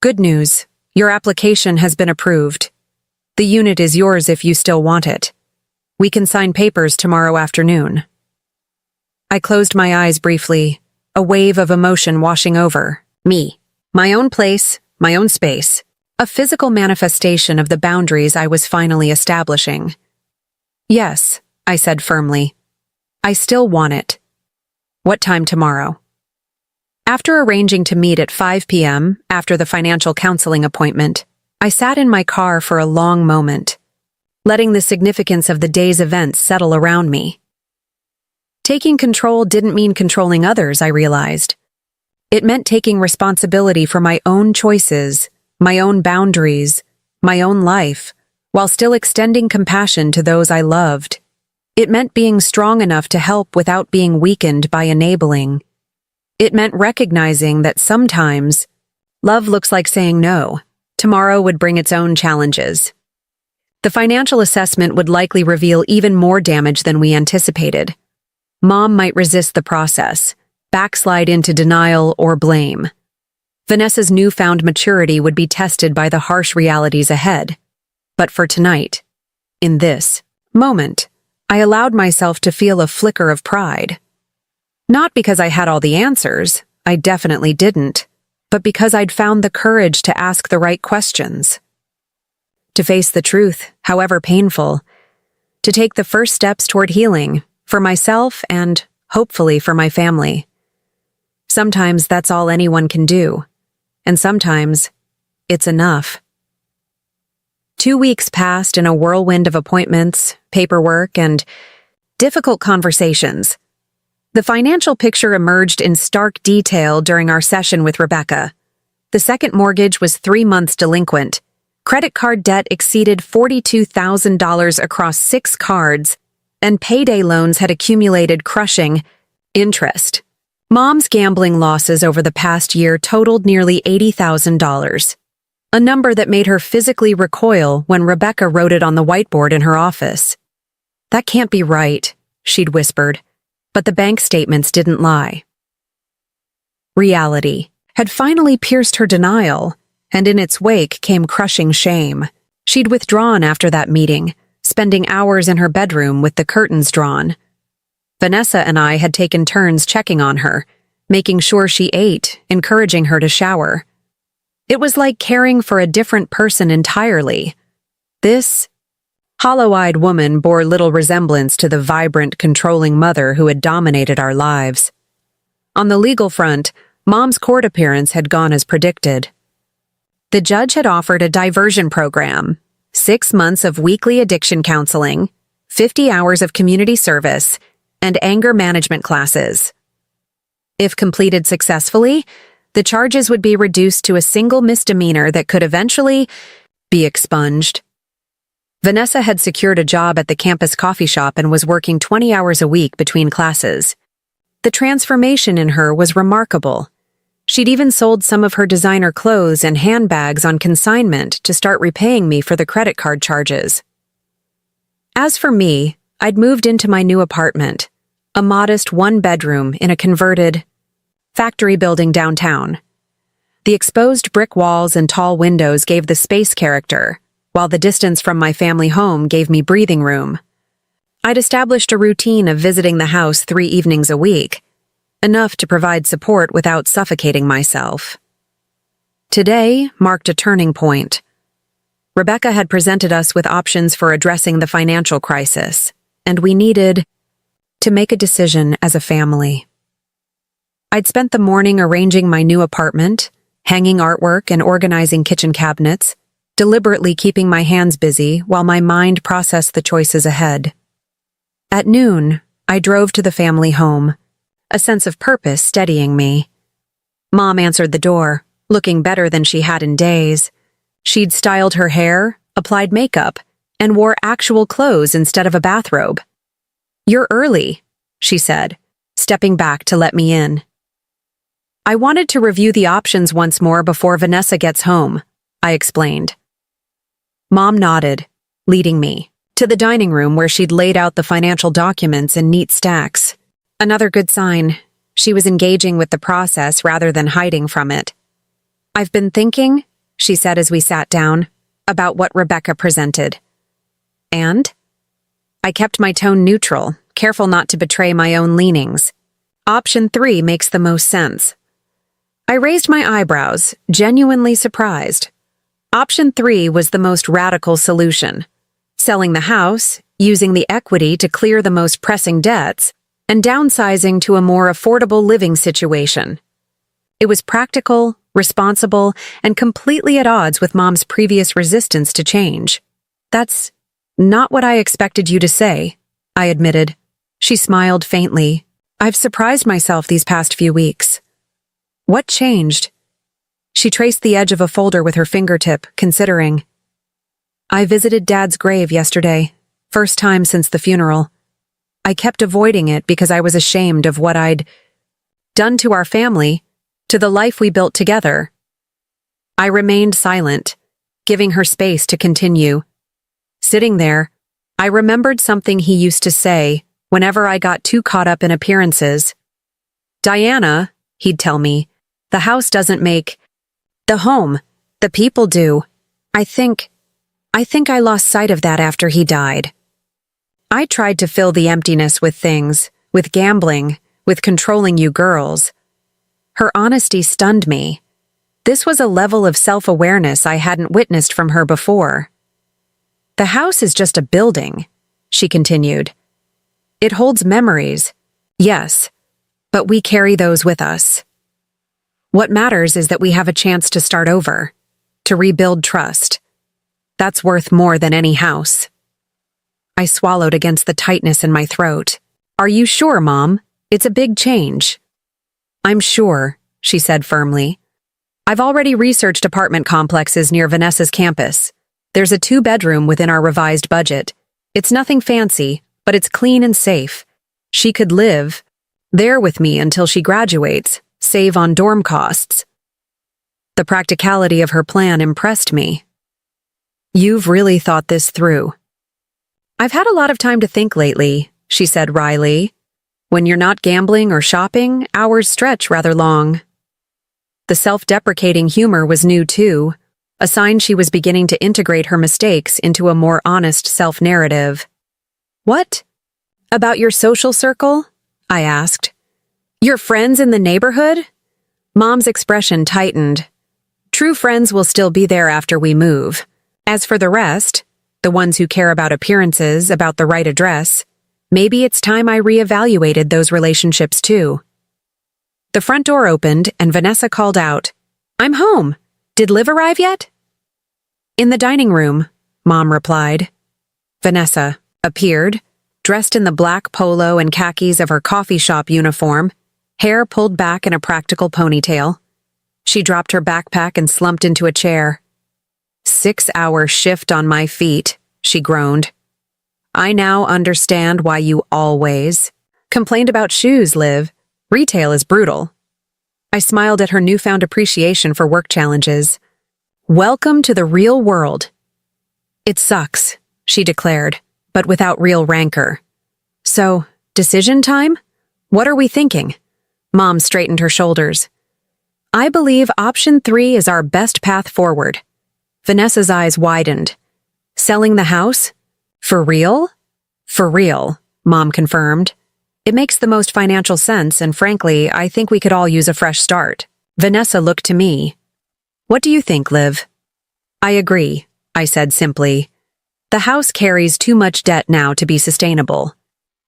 Good news. Your application has been approved. The unit is yours if you still want it. We can sign papers tomorrow afternoon. I closed my eyes briefly, a wave of emotion washing over me. My own place, my own space, a physical manifestation of the boundaries I was finally establishing. Yes, I said firmly. I still want it. What time tomorrow? After arranging to meet at 5 p.m. after the financial counseling appointment, I sat in my car for a long moment, letting the significance of the day's events settle around me. Taking control didn't mean controlling others, I realized. It meant taking responsibility for my own choices, my own boundaries, my own life, while still extending compassion to those I loved. It meant being strong enough to help without being weakened by enabling. It meant recognizing that sometimes love looks like saying no. Tomorrow would bring its own challenges. The financial assessment would likely reveal even more damage than we anticipated. Mom might resist the process, backslide into denial or blame. Vanessa's newfound maturity would be tested by the harsh realities ahead. But for tonight, in this moment, I allowed myself to feel a flicker of pride. Not because I had all the answers, I definitely didn't, but because I'd found the courage to ask the right questions. To face the truth, however painful. To take the first steps toward healing, for myself and, hopefully, for my family. Sometimes that's all anyone can do, and sometimes it's enough. 2 weeks passed in a whirlwind of appointments, paperwork, and difficult conversations. The financial picture emerged in stark detail during our session with Rebecca. The second mortgage was 3 months delinquent. Credit card debt exceeded $42,000 across 6 cards, and payday loans had accumulated crushing interest. Mom's gambling losses over the past year totaled nearly $80,000, a number that made her physically recoil when Rebecca wrote it on the whiteboard in her office. That can't be right, she'd whispered. but the bank statements didn't lie. Reality had finally pierced her denial, and in its wake came crushing shame. She'd withdrawn after that meeting, spending hours in her bedroom with the curtains drawn. Vanessa and I had taken turns checking on her, making sure she ate, encouraging her to shower. It was like caring for a different person entirely. This hollow-eyed woman bore little resemblance to the vibrant, controlling mother who had dominated our lives. On the legal front, Mom's court appearance had gone as predicted. The judge had offered a diversion program, 6 months of weekly addiction counseling, 50 hours of community service, and anger management classes. If completed successfully, the charges would be reduced to a single misdemeanor that could eventually be expunged. Vanessa had secured a job at the campus coffee shop and was working 20 hours a week between classes. The transformation in her was remarkable. She'd even sold some of her designer clothes and handbags on consignment to start repaying me for the credit card charges. As for me, I'd moved into my new apartment, a modest one-bedroom in a converted factory building downtown. The exposed brick walls and tall windows gave the space character, while the distance from my family home gave me breathing room. I'd established a routine of visiting the house 3 evenings a week, enough to provide support without suffocating myself. Today marked a turning point. Rebecca had presented us with options for addressing the financial crisis, and we needed to make a decision as a family. I'd spent the morning arranging my new apartment, hanging artwork and organizing kitchen cabinets, deliberately keeping my hands busy while my mind processed the choices ahead. At noon, I drove to the family home, a sense of purpose steadying me. Mom answered the door, looking better than she had in days. She'd styled her hair, applied makeup, and wore actual clothes instead of a bathrobe. "You're early," she said, stepping back to let me in. "I wanted to review the options once more before Vanessa gets home," I explained. Mom nodded, leading me to the dining room where she'd laid out the financial documents in neat stacks. Another good sign. She was engaging with the process rather than hiding from it. "I've been thinking," she said as we sat down, "about what Rebecca presented." "And?" I kept my tone neutral, careful not to betray my own leanings. "Option 3 makes the most sense." I raised my eyebrows, genuinely surprised. Option 3 was the most radical solution. Selling the house, using the equity to clear the most pressing debts, and downsizing to a more affordable living situation. It was practical, responsible, and completely at odds with Mom's previous resistance to change. "That's not what I expected you to say," I admitted. She smiled faintly. "I've surprised myself these past few weeks." "What changed?" She traced the edge of a folder with her fingertip, considering. "I visited Dad's grave yesterday, first time since the funeral. I kept avoiding it because I was ashamed of what I'd done to our family, to the life we built together." I remained silent, giving her space to continue. Sitting there, I remembered something he used to say whenever I got too caught up in appearances. "Diana," he'd tell me, "the house doesn't make the home. The people do. I think I lost sight of that after he died." I tried to fill the emptiness with things, with gambling, with controlling you girls. Her honesty stunned me. This was a level of self-awareness I hadn't witnessed from her before. "The house is just a building," she continued. "It holds memories, yes, but we carry those with us. What matters is that we have a chance to start over, to rebuild trust. That's worth more than any house." I swallowed against the tightness in my throat. "Are you sure, Mom? It's a big change." "I'm sure," she said firmly. "I've already researched apartment complexes near Vanessa's campus. There's a 2-bedroom within our revised budget. It's nothing fancy, but it's clean and safe. She could live there with me until she graduates, save on dorm costs." The practicality of her plan impressed me. "You've really thought this through." "I've had a lot of time to think lately," she said wryly. When you're not gambling or shopping, hours stretch rather long. The self-deprecating humor was new too, a sign she was beginning to integrate her mistakes into a more honest self-narrative. What? About your social circle? I asked. Your friends in the neighborhood? Mom's expression tightened. True friends will still be there after we move. As for the rest, the ones who care about appearances, about the right address, maybe it's time I reevaluated those relationships too. The front door opened and Vanessa called out, "I'm home. Did Liv arrive yet?" "In the dining room," Mom replied. Vanessa appeared, dressed in the black polo and khakis of her coffee shop uniform, hair pulled back in a practical ponytail. She dropped her backpack and slumped into a chair. 6-hour shift on my feet, she groaned. I now understand why you always complained about shoes, Liv. Retail is brutal. I smiled at her newfound appreciation for work challenges. Welcome to the real world. It sucks, she declared, but without real rancor. So, decision time? What are we thinking? Mom straightened her shoulders. I believe option 3 is our best path forward. Vanessa's eyes widened. Selling the house? For real? For real, Mom confirmed. It makes the most financial sense, and frankly, I think we could all use a fresh start. Vanessa looked to me. What do you think, Liv? I agree, I said simply. The house carries too much debt now to be sustainable.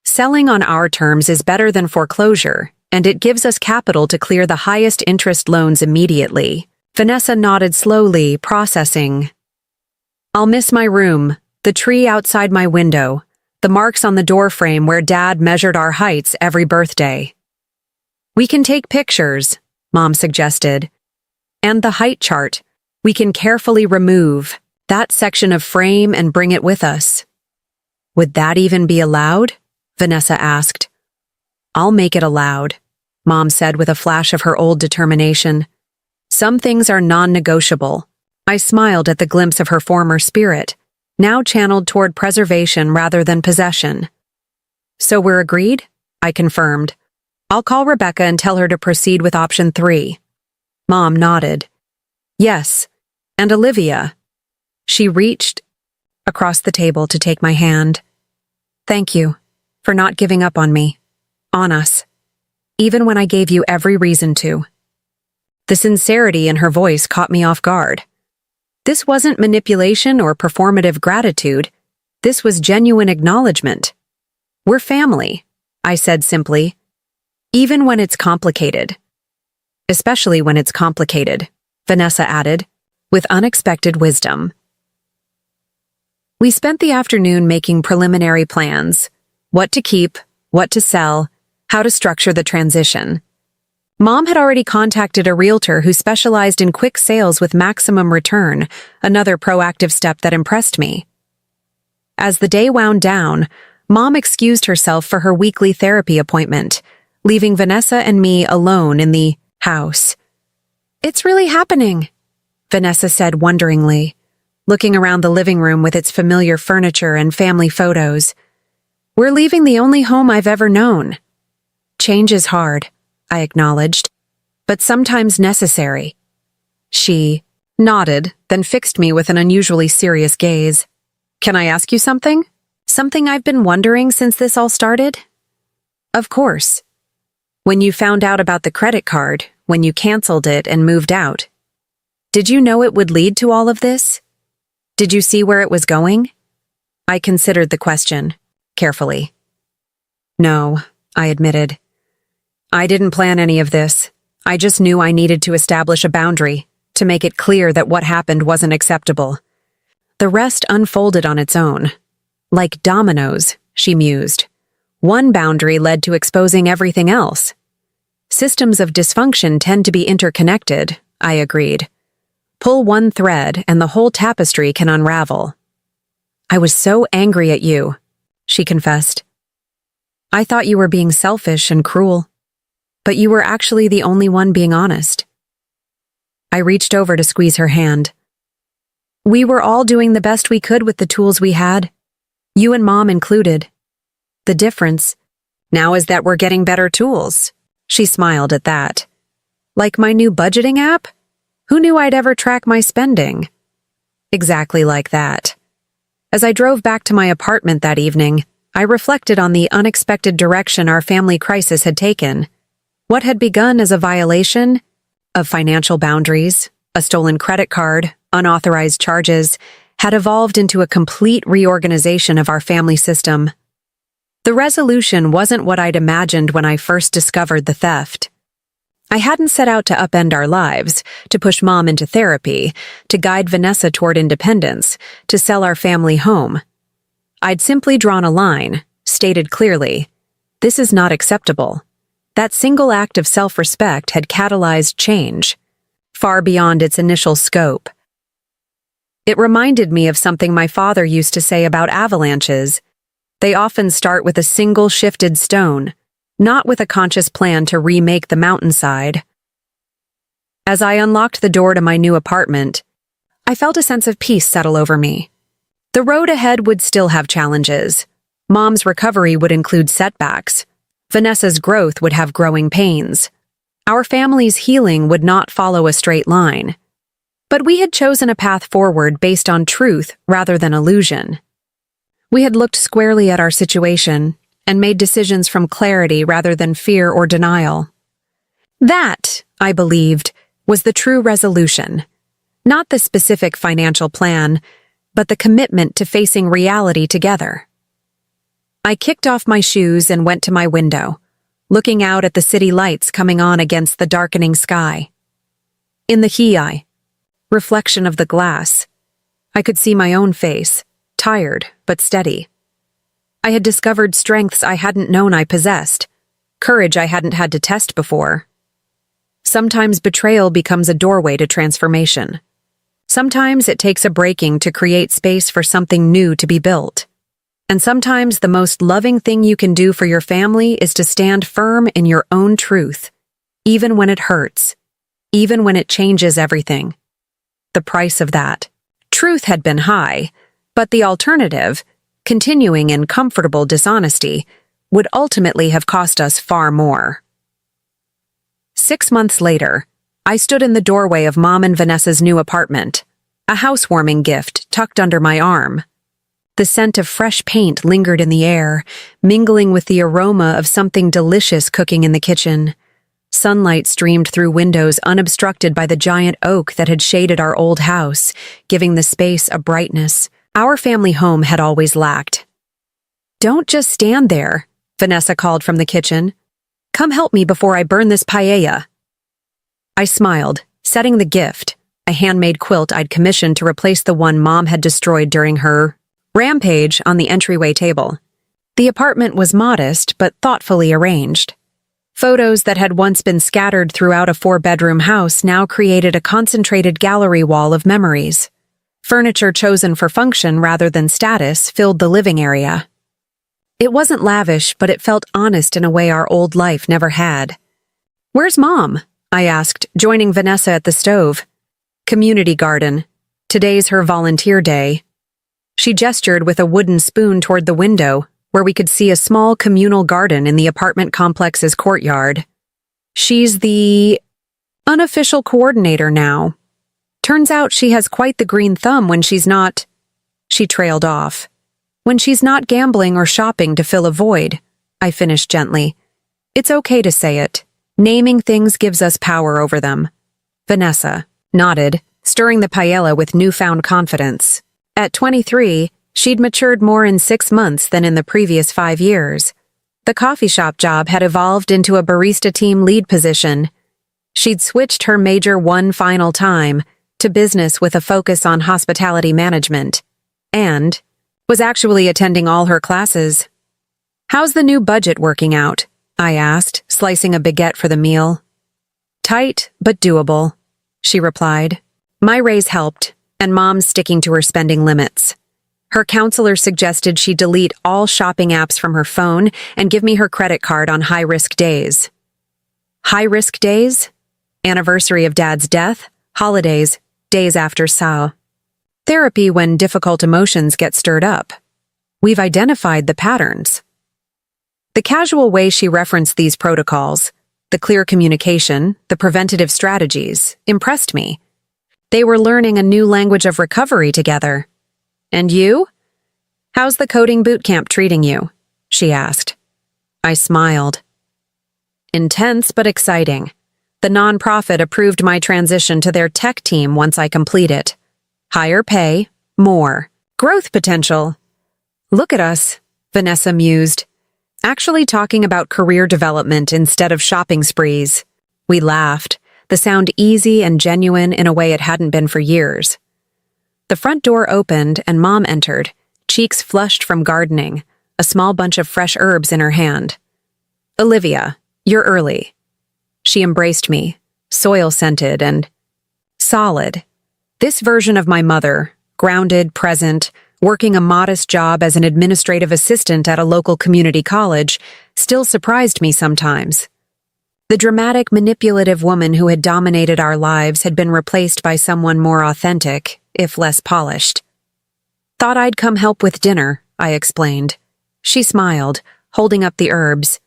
Selling on our terms is better than foreclosure, and it gives us capital to clear the highest interest loans immediately. Vanessa nodded slowly, processing. I'll miss my room, the tree outside my window, the marks on the doorframe where Dad measured our heights every birthday. We can take pictures, Mom suggested. And the height chart, we can carefully remove that section of frame and bring it with us. Would that even be allowed? Vanessa asked. I'll make it allowed, Mom said with a flash of her old determination. Some things are non-negotiable. I smiled at the glimpse of her former spirit, now channeled toward preservation rather than possession. So we're agreed? I confirmed. I'll call Rebecca and tell her to proceed with option 3. Mom nodded. Yes, and Olivia. She reached across the table to take my hand. Thank you for not giving up on me, on us, even when I gave you every reason to. The sincerity in her voice caught me off guard. This wasn't manipulation or performative gratitude. This was genuine acknowledgement. We're family, I said simply. Even when it's complicated. Especially when it's complicated, Vanessa added, with unexpected wisdom. We spent the afternoon making preliminary plans. What to keep, what to sell, how to structure the transition. Mom had already contacted a realtor who specialized in quick sales with maximum return, another proactive step that impressed me. As the day wound down, Mom excused herself for her weekly therapy appointment, leaving Vanessa and me alone in the house. It's really happening, Vanessa said wonderingly, looking around the living room with its familiar furniture and family photos. We're leaving the only home I've ever known. Change is hard, I acknowledged, but sometimes necessary. She nodded, then fixed me with an unusually serious gaze. Can I ask you something? Something I've been wondering since this all started? Of course. When you found out about the credit card, when you canceled it and moved out, did you know it would lead to all of this? Did you see where it was going? I considered the question, carefully. No, I admitted. I didn't plan any of this. I just knew I needed to establish a boundary, to make it clear that what happened wasn't acceptable. The rest unfolded on its own. Like dominoes, she mused. One boundary led to exposing everything else. Systems of dysfunction tend to be interconnected, I agreed. Pull one thread and the whole tapestry can unravel. I was so angry at you, she confessed. I thought you were being selfish and cruel. But you were actually the only one being honest. I reached over to squeeze her hand. We were all doing the best we could with the tools we had, you and Mom included. The difference, Now is that we're getting better tools. She smiled at that. Like my new budgeting app? Who knew I'd ever track my spending? Exactly like that. As I drove back to my apartment that evening, I reflected on the unexpected direction our family crisis had taken. What had begun as a violation of financial boundaries, a stolen credit card, unauthorized charges, had evolved into a complete reorganization of our family system. The resolution wasn't what I'd imagined when I first discovered the theft. I hadn't set out to upend our lives, to push Mom into therapy, to guide Vanessa toward independence, to sell our family home. I'd simply drawn a line, stated clearly, this is not acceptable. That single act of self-respect had catalyzed change, far beyond its initial scope. It reminded me of something my father used to say about avalanches. They often start with a single shifted stone, not with a conscious plan to remake the mountainside. As I unlocked the door to my new apartment, I felt a sense of peace settle over me. The road ahead would still have challenges. Mom's recovery would include setbacks. Vanessa's growth would have growing pains. Our family's healing would not follow a straight line. But we had chosen a path forward based on truth rather than illusion. We had looked squarely at our situation and made decisions from clarity rather than fear or denial. That, I believed, was the true resolution. Not the specific financial plan, but the commitment to facing reality together. I kicked off my shoes and went to my window, looking out at the city lights coming on against the darkening sky. In the hi reflection of the glass, I could see my own face, tired but steady. I had discovered strengths I hadn't known I possessed, courage I hadn't had to test before. Sometimes betrayal becomes a doorway to transformation. Sometimes it takes a breaking to create space for something new to be built. And sometimes the most loving thing you can do for your family is to stand firm in your own truth, even when it hurts, even when it changes everything. The price of that truth had been high, but the alternative, continuing in comfortable dishonesty, would ultimately have cost us far more. 6 months later, I stood in the doorway of Mom and Vanessa's new apartment, a housewarming gift tucked under my arm. The scent of fresh paint lingered in the air, mingling with the aroma of something delicious cooking in the kitchen. Sunlight streamed through windows unobstructed by the giant oak that had shaded our old house, giving the space a brightness our family home had always lacked. "Don't just stand there," Vanessa called from the kitchen. "Come help me before I burn this paella." I smiled, setting the gift, a handmade quilt I'd commissioned to replace the one Mom had destroyed during her rampage, on the entryway table. The apartment was modest but thoughtfully arranged. Photos that had once been scattered throughout a 4-bedroom house now created a concentrated gallery wall of memories. Furniture chosen for function rather than status filled the living area. It wasn't lavish, but it felt honest in a way our old life never had. "Where's Mom?" I asked, joining Vanessa at the stove. "Community garden. Today's her volunteer day." She gestured with a wooden spoon toward the window, where we could see a small communal garden in the apartment complex's courtyard. "She's the unofficial coordinator now. Turns out she has quite the green thumb when she's not—" She trailed off. "When she's not gambling or shopping to fill a void," I finished gently. "It's okay to say it. Naming things gives us power over them." Vanessa nodded, stirring the paella with newfound confidence. At 23, she'd matured more in 6 months than in the previous 5 years. The coffee shop job had evolved into a barista team lead position. She'd switched her major one final time to business with a focus on hospitality management, and was actually attending all her classes. "How's the new budget working out?" I asked, slicing a baguette for the meal. "Tight, but doable," she replied. My raise helped, and Mom's sticking to her spending limits. Her counselor suggested she delete all shopping apps from her phone and give me her credit card on high-risk days. High-risk days? Anniversary of Dad's death, holidays, days after Sao. Therapy when difficult emotions get stirred up. We've identified the patterns. The casual way she referenced these protocols, the clear communication, the preventative strategies, impressed me. They were learning a new language of recovery together. And you? How's the coding boot camp treating you? She asked. I smiled. Intense but exciting. The nonprofit approved my transition to their tech team once I complete it. Higher pay, more. Growth potential. Look at us, Vanessa mused. Actually talking about career development instead of shopping sprees. We laughed, the sound easy and genuine in a way it hadn't been for years. The front door opened and Mom entered, cheeks flushed from gardening, a small bunch of fresh herbs in her hand. Olivia, you're early. She embraced me, soil-scented and solid. This version of my mother, grounded, present, working a modest job as an administrative assistant at a local community college, still surprised me sometimes. The dramatic, manipulative woman who had dominated our lives had been replaced by someone more authentic, if less polished. Thought I'd come help with dinner, I explained. She smiled, holding up the herbs.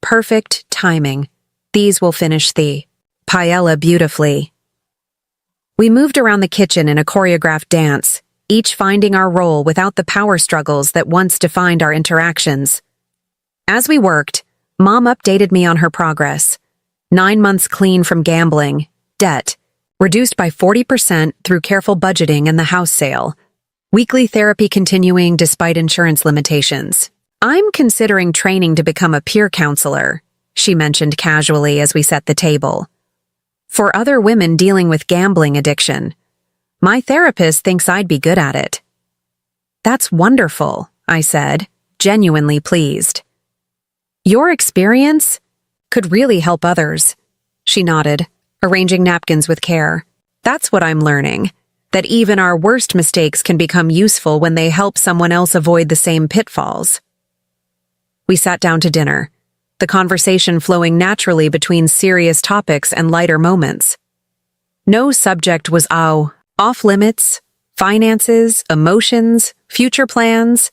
Perfect timing. These will finish the paella beautifully. We moved around the kitchen in a choreographed dance, each finding our role without the power struggles that once defined our interactions. As we worked, Mom updated me on her progress. 9 months clean from gambling, debt, reduced by 40% through careful budgeting and the house sale. Weekly therapy continuing despite insurance limitations. I'm considering training to become a peer counselor, she mentioned casually as we set the table. For other women dealing with gambling addiction. My therapist thinks I'd be good at it. That's wonderful, I said, genuinely pleased. Your experience could really help others. She nodded, arranging napkins with care. That's what I'm learning, that even our worst mistakes can become useful when they help someone else avoid the same pitfalls. We sat down to dinner, the conversation flowing naturally between serious topics and lighter moments. No subject was off limits, finances, emotions, future plans,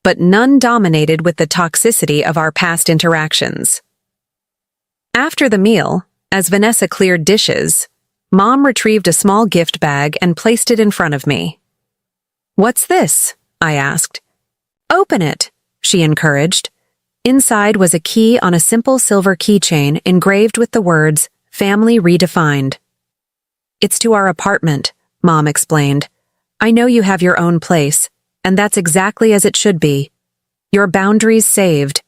but none dominated with the toxicity of our past interactions. After the meal, as Vanessa cleared dishes, Mom retrieved a small gift bag and placed it in front of me. What's this? I asked. Open it, she encouraged. Inside was a key on a simple silver keychain engraved with the words, Family Redefined. It's to our apartment, Mom explained. I know you have your own place, and that's exactly as it should be. Your boundaries saved.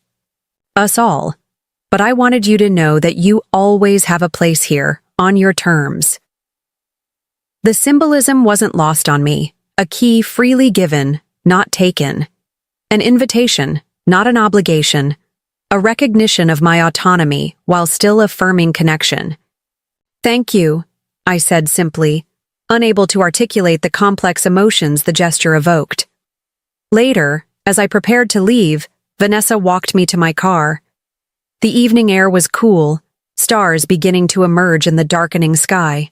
Us all. But I wanted you to know that you always have a place here, on your terms. The symbolism wasn't lost on me, a key freely given, not taken. An invitation, not an obligation. A recognition of my autonomy while still affirming connection. Thank you, I said simply, unable to articulate the complex emotions the gesture evoked. Later, as I prepared to leave, Vanessa walked me to my car. The evening air was cool, stars beginning to emerge in the darkening sky.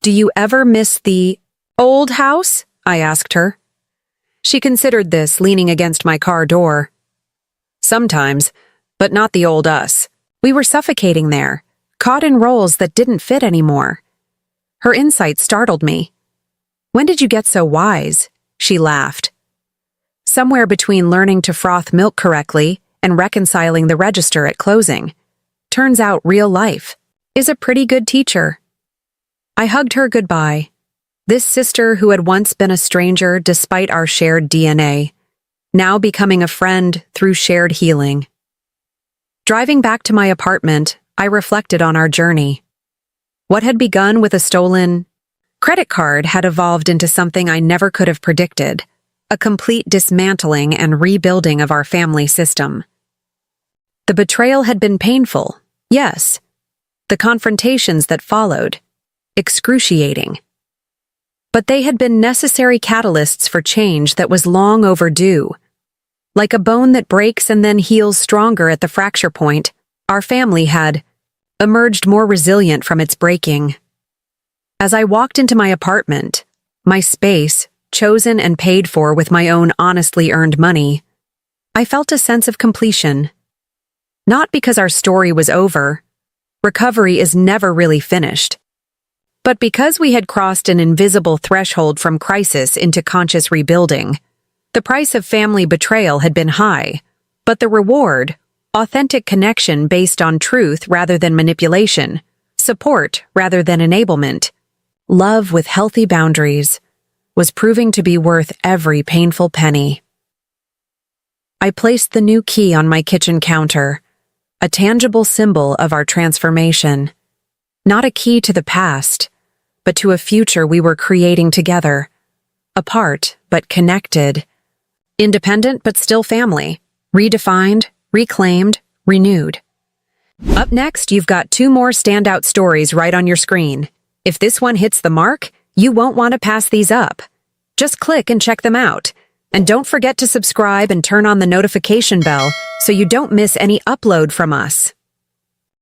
Do you ever miss the old house? I asked her. She considered this, leaning against my car door. Sometimes, but not the old us. We were suffocating there, caught in roles that didn't fit anymore. Her insight startled me. When did you get so wise? She laughed. Somewhere between learning to froth milk correctly and reconciling the register at closing. Turns out real life is a pretty good teacher. I hugged her goodbye. This sister who had once been a stranger despite our shared DNA, now becoming a friend through shared healing. Driving back to my apartment, I reflected on our journey. What had begun with a stolen credit card had evolved into something I never could have predicted, a complete dismantling and rebuilding of our family system. The betrayal had been painful, yes. The confrontations that followed, excruciating. But they had been necessary catalysts for change that was long overdue. Like a bone that breaks and then heals stronger at the fracture point, our family had emerged more resilient from its breaking. As I walked into my apartment, my space, chosen and paid for with my own honestly earned money, I felt a sense of completion, Not because our story was over. Recovery is never really finished. But because we had crossed an invisible threshold from crisis into conscious rebuilding. The price of family betrayal had been high, but the reward, authentic connection based on truth rather than manipulation, support rather than enablement, love with healthy boundaries, was proving to be worth every painful penny. I placed the new key on my kitchen counter, a tangible symbol of our transformation. Not a key to the past, but to a future we were creating together, apart but connected, independent but still family, redefined, reclaimed, renewed. Up next, you've got 2 more standout stories right on your screen. If this one hits the mark, you won't want to pass these up. Just click and check them out. And don't forget to subscribe and turn on the notification bell so you don't miss any upload from us.